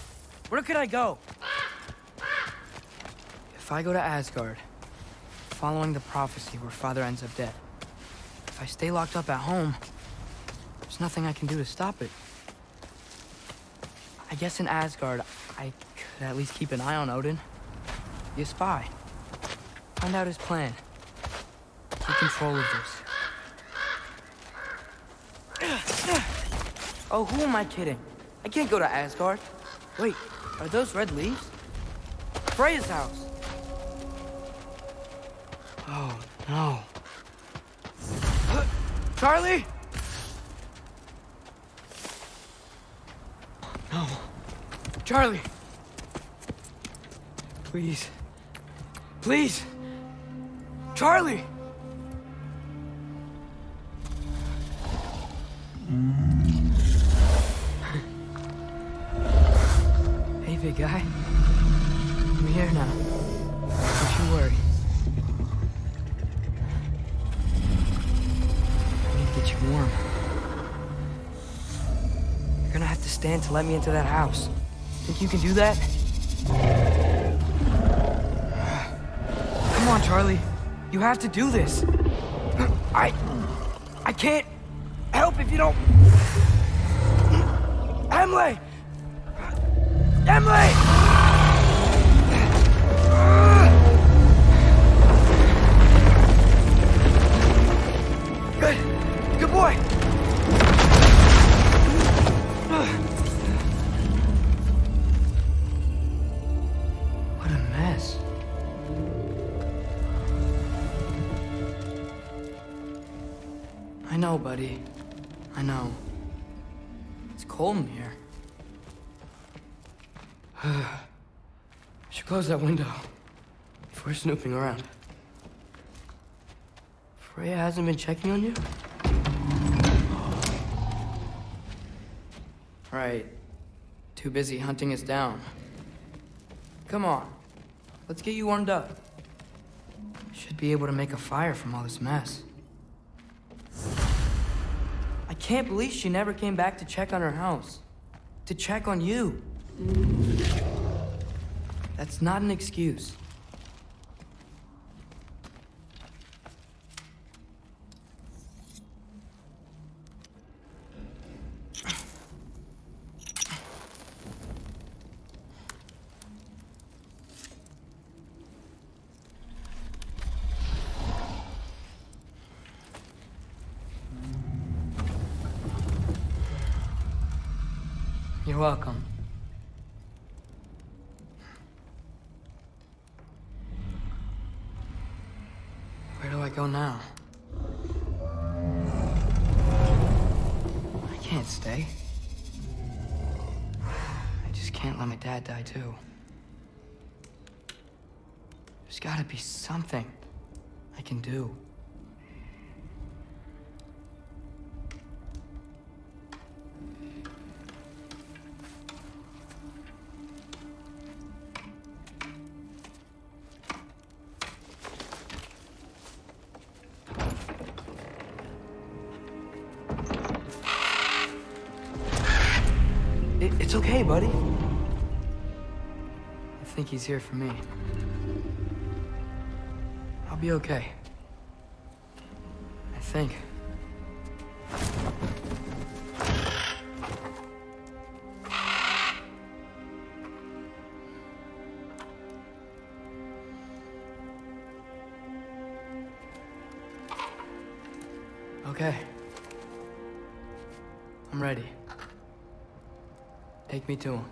Where could I go? If I go to Asgard, following the prophecy where Father ends up dead, if I stay locked up at home, there's nothing I can do to stop it. I guess in Asgard, I could at least keep an eye on Odin. Be a spy. Find out his plan. Take control of this. Oh, who am I kidding? I can't go to Asgard. Wait, are those red leaves? Freya's house. Oh, no. Charlie? No. Charlie. Please. Please. Charlie! Hey, big guy. I'm here now. Don't you worry. I need to get you warm. You're gonna have to stand to let me into that house. Think you can do that? on, Charlie. You have to do this. I can't help if you don't... Emily! Emily! Good. Good boy. What a mess. I know, buddy. I know. It's cold in here. Should close that window before snooping around. Freya hasn't been checking on you? Right. Too busy hunting us down. Come on. Let's get you warmed up. Should be able to make a fire from all this mess. I can't believe she never came back to check on her house. To check on you. That's not an excuse. You're welcome. Where do I go now? I can't stay. I just can't let my dad die too. There's gotta be something I can do. It's okay, buddy. I think he's here for me. I'll be okay. I think. Okay. I'm ready. Take me to him.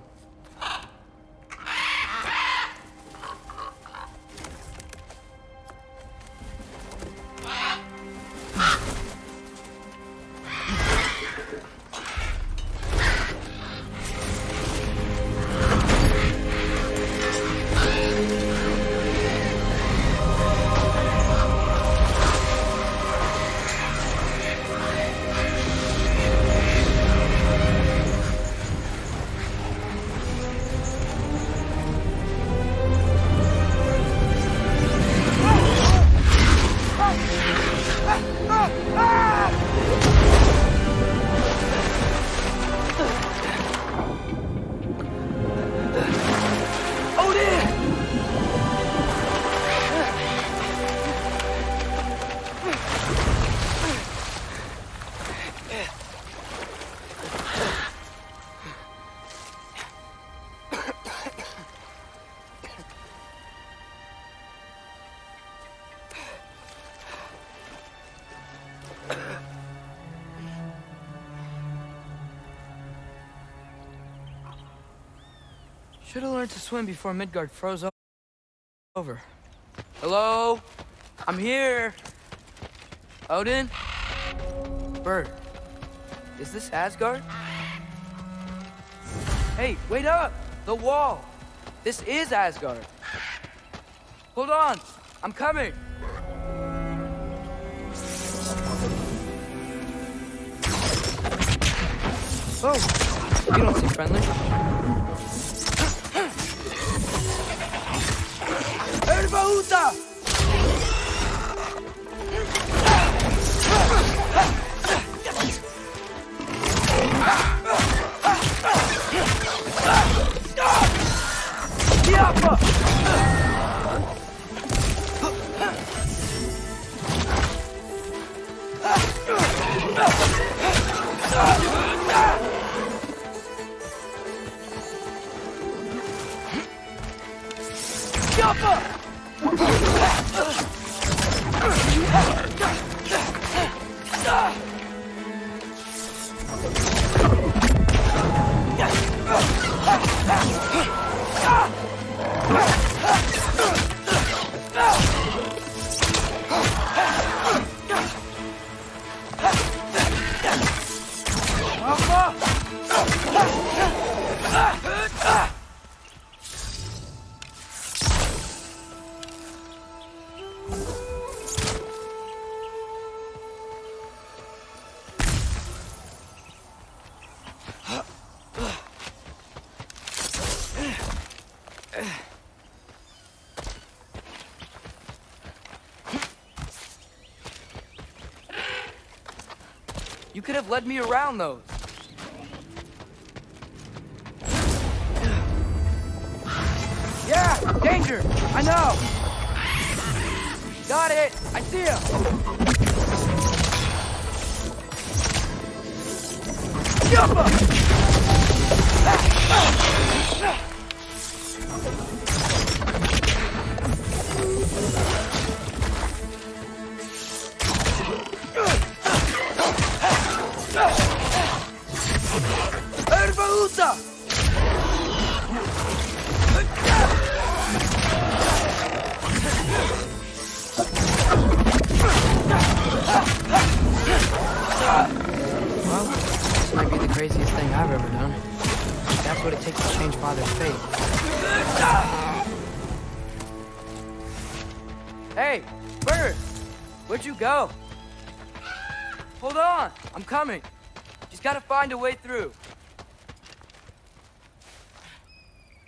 Should have learned to swim before Midgard froze over. Hello? I'm here. Odin? Bird. Is this Asgard? Hey, wait up! The wall! This is Asgard. Hold on! I'm coming! Oh! You don't seem friendly. Erbaúta! Diapa! You could have led me around those. Yeah, danger! I know! Got it! I see him! Jump up! Erbaúta! Well, this might be the craziest thing I've ever done. That's what it takes to change Father's fate. Hey, Bird! Where'd you go? Hold on! I'm coming! Just gotta find a way through.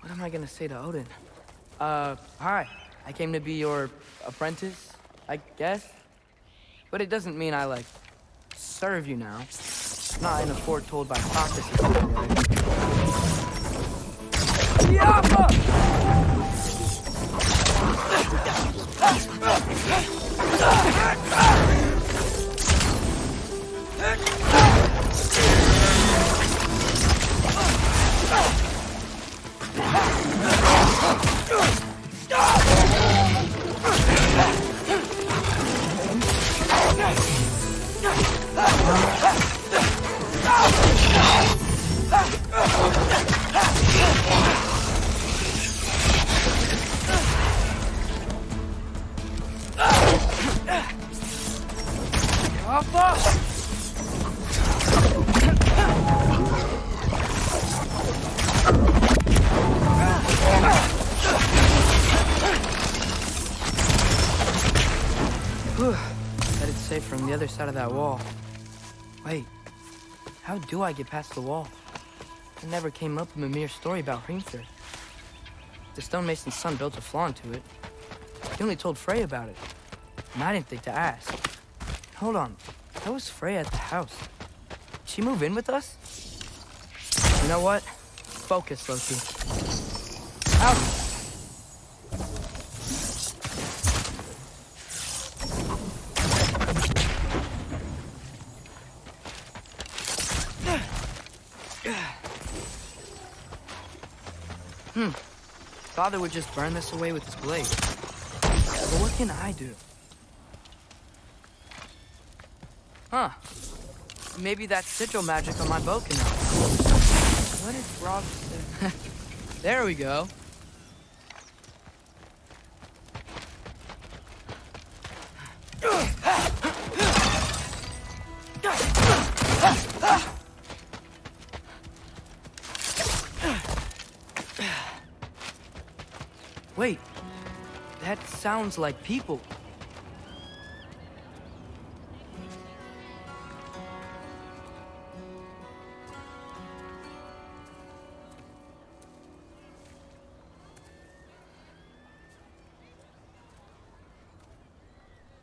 What am I gonna say to Odin? Hi. I came to be your apprentice, I guess? But it doesn't mean I, like, serve you now. Not in a foretold by prophecy kind of way. Yappa! Headed safe from the other side of that wall. Wait, how do I get past the wall? It never came up in Mimir's story about Hrimthur. The stonemason's son built a flaw into it. He only told Frey about it, and I didn't think to ask. Hold on, how was Frey at the house? Did she move in with us? You know what? Focus, Loki. Out! Father would just burn this away with his blade. But what can I do? Huh. Maybe that sigil magic on my bow can help. What is Rob say? There we go. Wait, that sounds like people.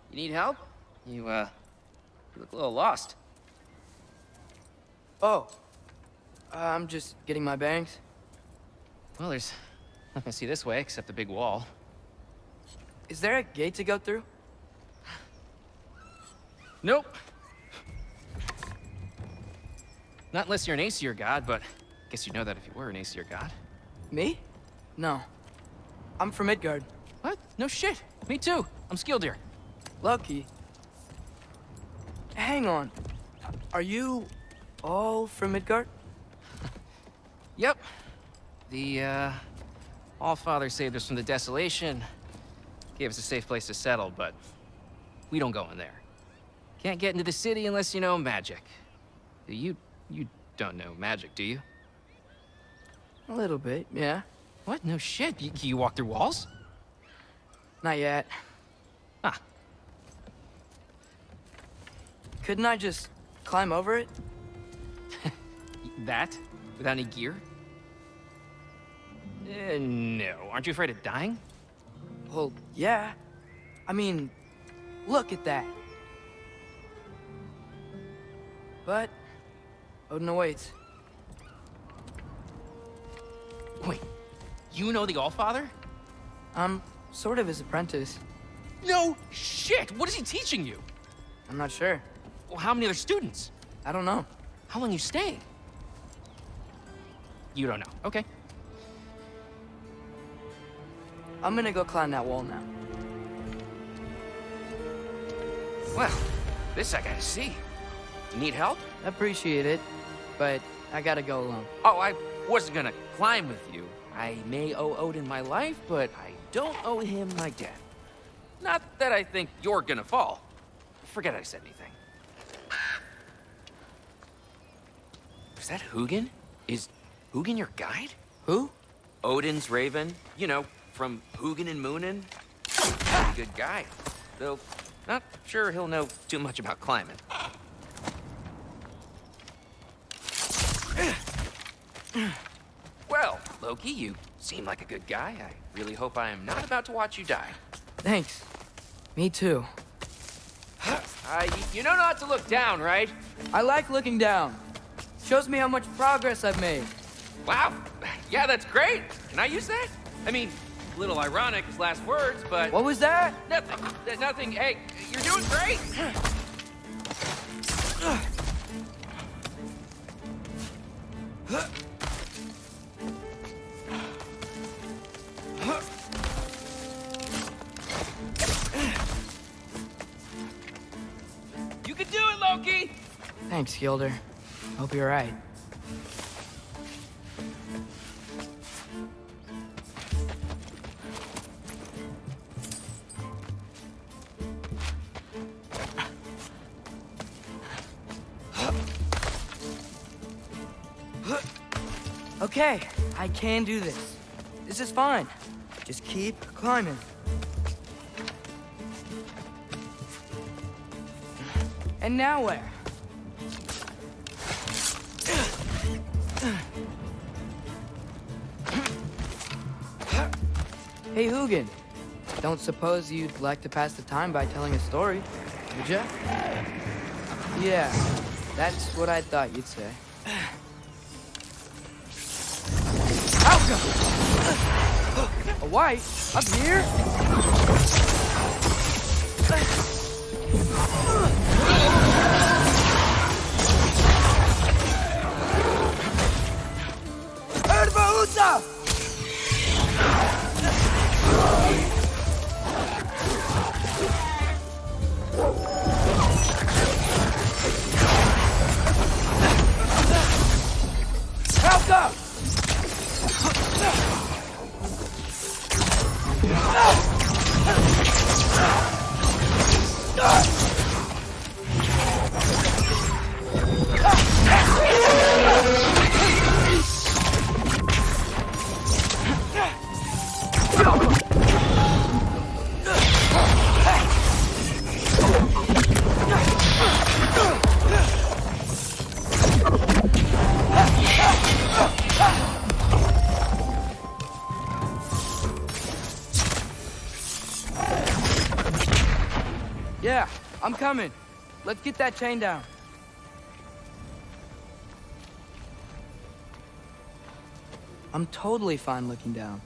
You need help? You look a little lost. Oh, I'm just getting my bearings. Well, there's nothing to see this way except the big wall. Is there a gate to go through? Nope. Not unless you're an Aesir god, but I guess you'd know that if you were an Aesir god. Me? No. I'm from Midgard. What? No shit. Me too. I'm skilled here. Lucky. Hang on. Are you all from Midgard? Yep. The, Allfather saved us from the desolation. Gave us a safe place to settle, but we don't go in there. Can't get into the city unless you know magic. You don't know magic, do you? A little bit, yeah. What? No shit. You walk through walls? Not yet. Ah. Couldn't I just climb over it? That? Without any gear? No. Aren't you afraid of dying? Well, yeah. I mean, look at that. But Odin awaits. Wait, you know the Allfather? I'm sort of his apprentice. No shit! What is he teaching you? I'm not sure. Well, how many other students? I don't know. How long you staying? You don't know. Okay. I'm gonna go climb that wall now. Well, this I gotta see. You need help? Appreciate it, but I gotta go alone. Oh, I wasn't gonna climb with you. I may owe Odin my life, but I don't owe him my death. Not that I think you're gonna fall. Forget I said anything. Is that Hugin? Is Hugin your guide? Who? Odin's raven. You know, from Hugin and Moonin. Pretty good guy. Though, not sure he'll know too much about climbing. Well, Loki, you seem like a good guy. I really hope I am not about to watch you die. Thanks. Me too. You know not to look down, right? I like looking down. Shows me how much progress I've made. Wow. Yeah, that's great. Can I use that? I mean, a little ironic his last words, but... What was that? Nothing. Nothing. Hey, you're doing great. You can do it, Loki! Thanks, Gilder. Hope you're right. Okay, I can do this. This is fine. Just keep climbing. And now where? Hey, Hugin. Don't suppose you'd like to pass the time by telling a story, would ya? Yeah, that's what I thought you'd say. A white? Up here? Erba Help! Yeah, I'm coming. Let's get that chain down. I'm totally fine looking down.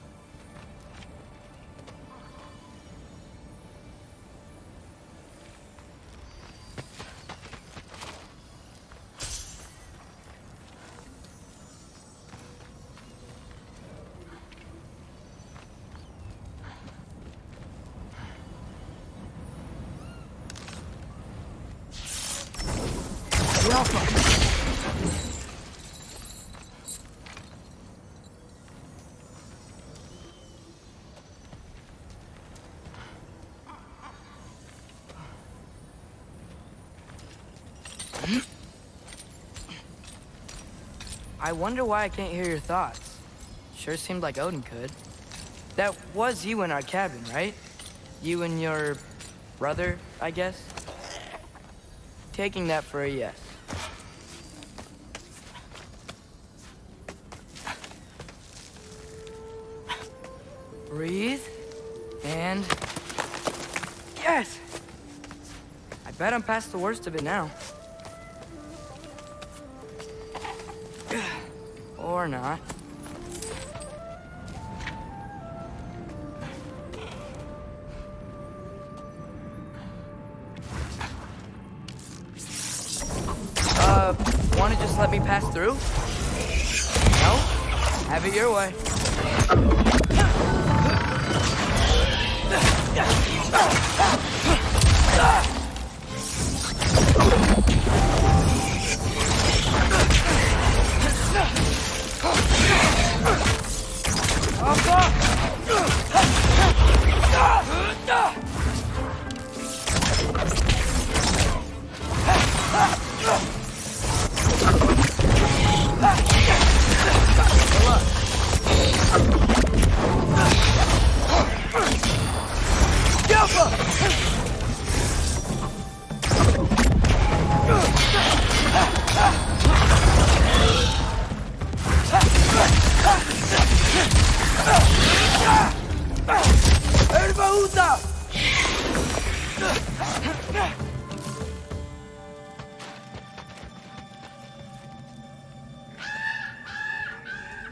I wonder why I can't hear your thoughts. Sure seemed like Odin could. That was you in our cabin, right? You and your brother, I guess? Taking that for a yes. Breathe. And... yes! I bet I'm past the worst of it now. Or not. Wanna just let me pass through? No? Have it your way.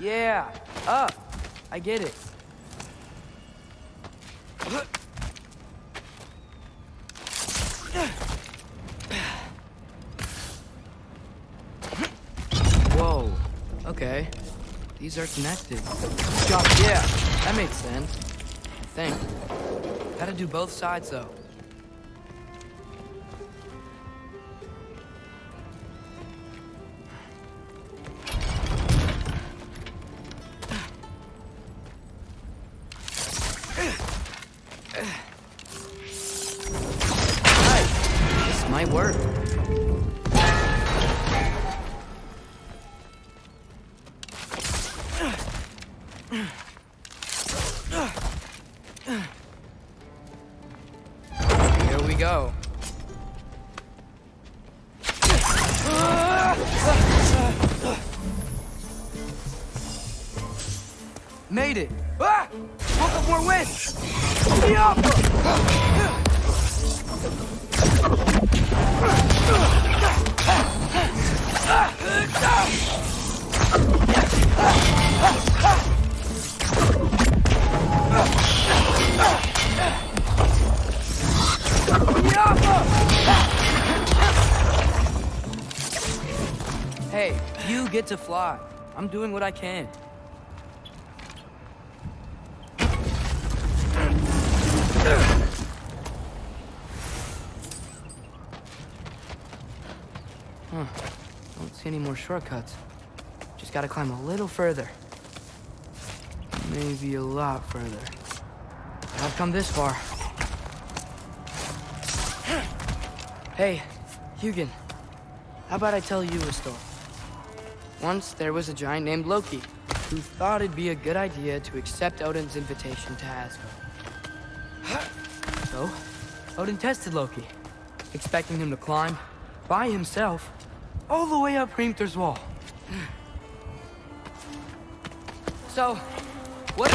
Yeah, up. I get it. Whoa. Okay. These are connected. Jump. Yeah, that makes sense. I think. Gotta do both sides though. Might work. Here we go. Made it. Ah! Woke up more wind. Hey, you get to fly. I'm doing what I can. Huh. Don't see any more shortcuts. Just gotta climb a little further. Maybe a lot further. I've come this far. Hey, Hugin. How about I tell you a story? Once there was a giant named Loki who thought it'd be a good idea to accept Odin's invitation to Asgard. So, Odin tested Loki, expecting him to climb by himself all the way up Hrimthur's wall. So, what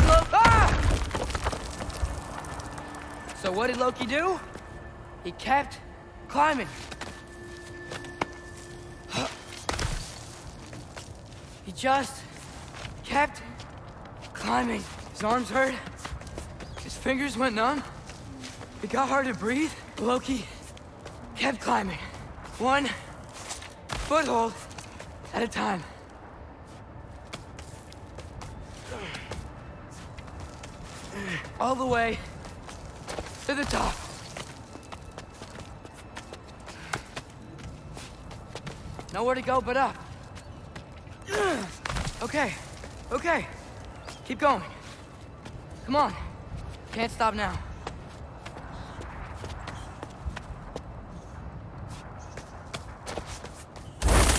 did Loki do? He kept climbing. He just kept climbing. His arms hurt. His fingers went numb. It got hard to breathe. Loki kept climbing. One foothold at a time. All the way to the top. Nowhere to go but up. Okay, okay. Keep going. Come on. Can't stop now.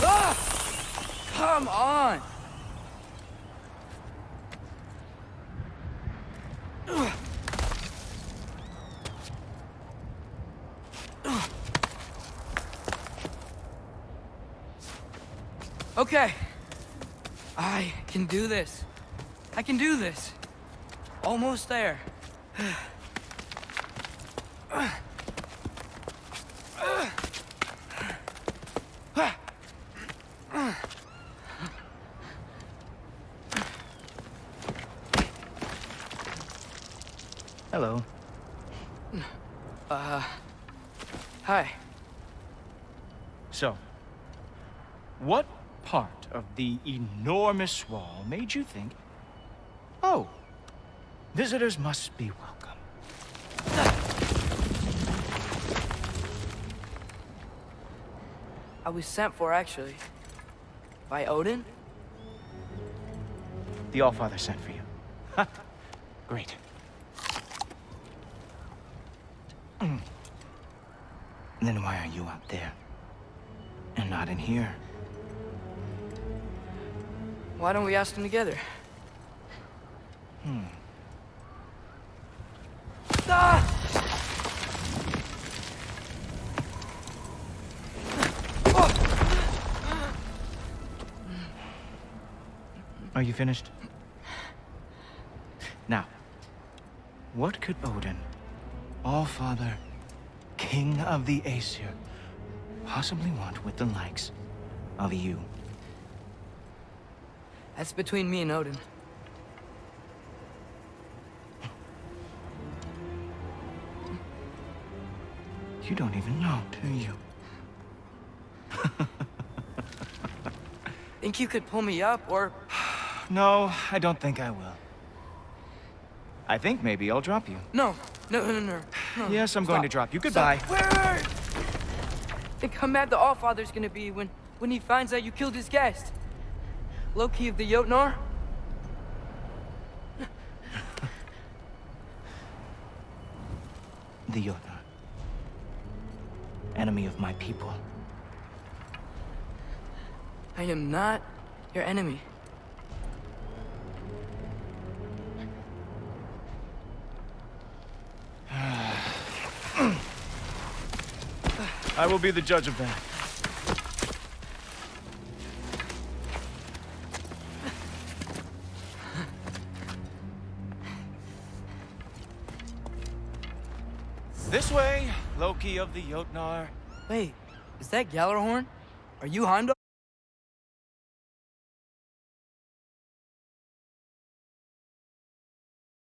Ah! Come on! Okay. I can do this. I can do this. Almost there. Hello. Hi. So, what part of the enormous wall made you think, oh, visitors must be welcome? I was sent for, actually. By Odin? The Allfather sent for you. Ha! Great. Then why are you out there? And not in here? Why don't we ask them together? Ah! Are you finished? Now, what could Odin, Allfather, King of the Aesir, possibly want with the likes of you? That's between me and Odin. You don't even know, do you? Think you could pull me up, or... No, I don't think I will. I think maybe I'll drop you. No. Yes, I'm going to drop you. Goodbye. Wait! Think how mad the Allfather's gonna be when he finds out you killed his guest. Loki of the Jotnar? The Jotnar. Enemy of my people. I am not your enemy. I will be the judge of that. This way, Loki of the Jotnar. Wait, is that Gjallarhorn? Are you Heimdall?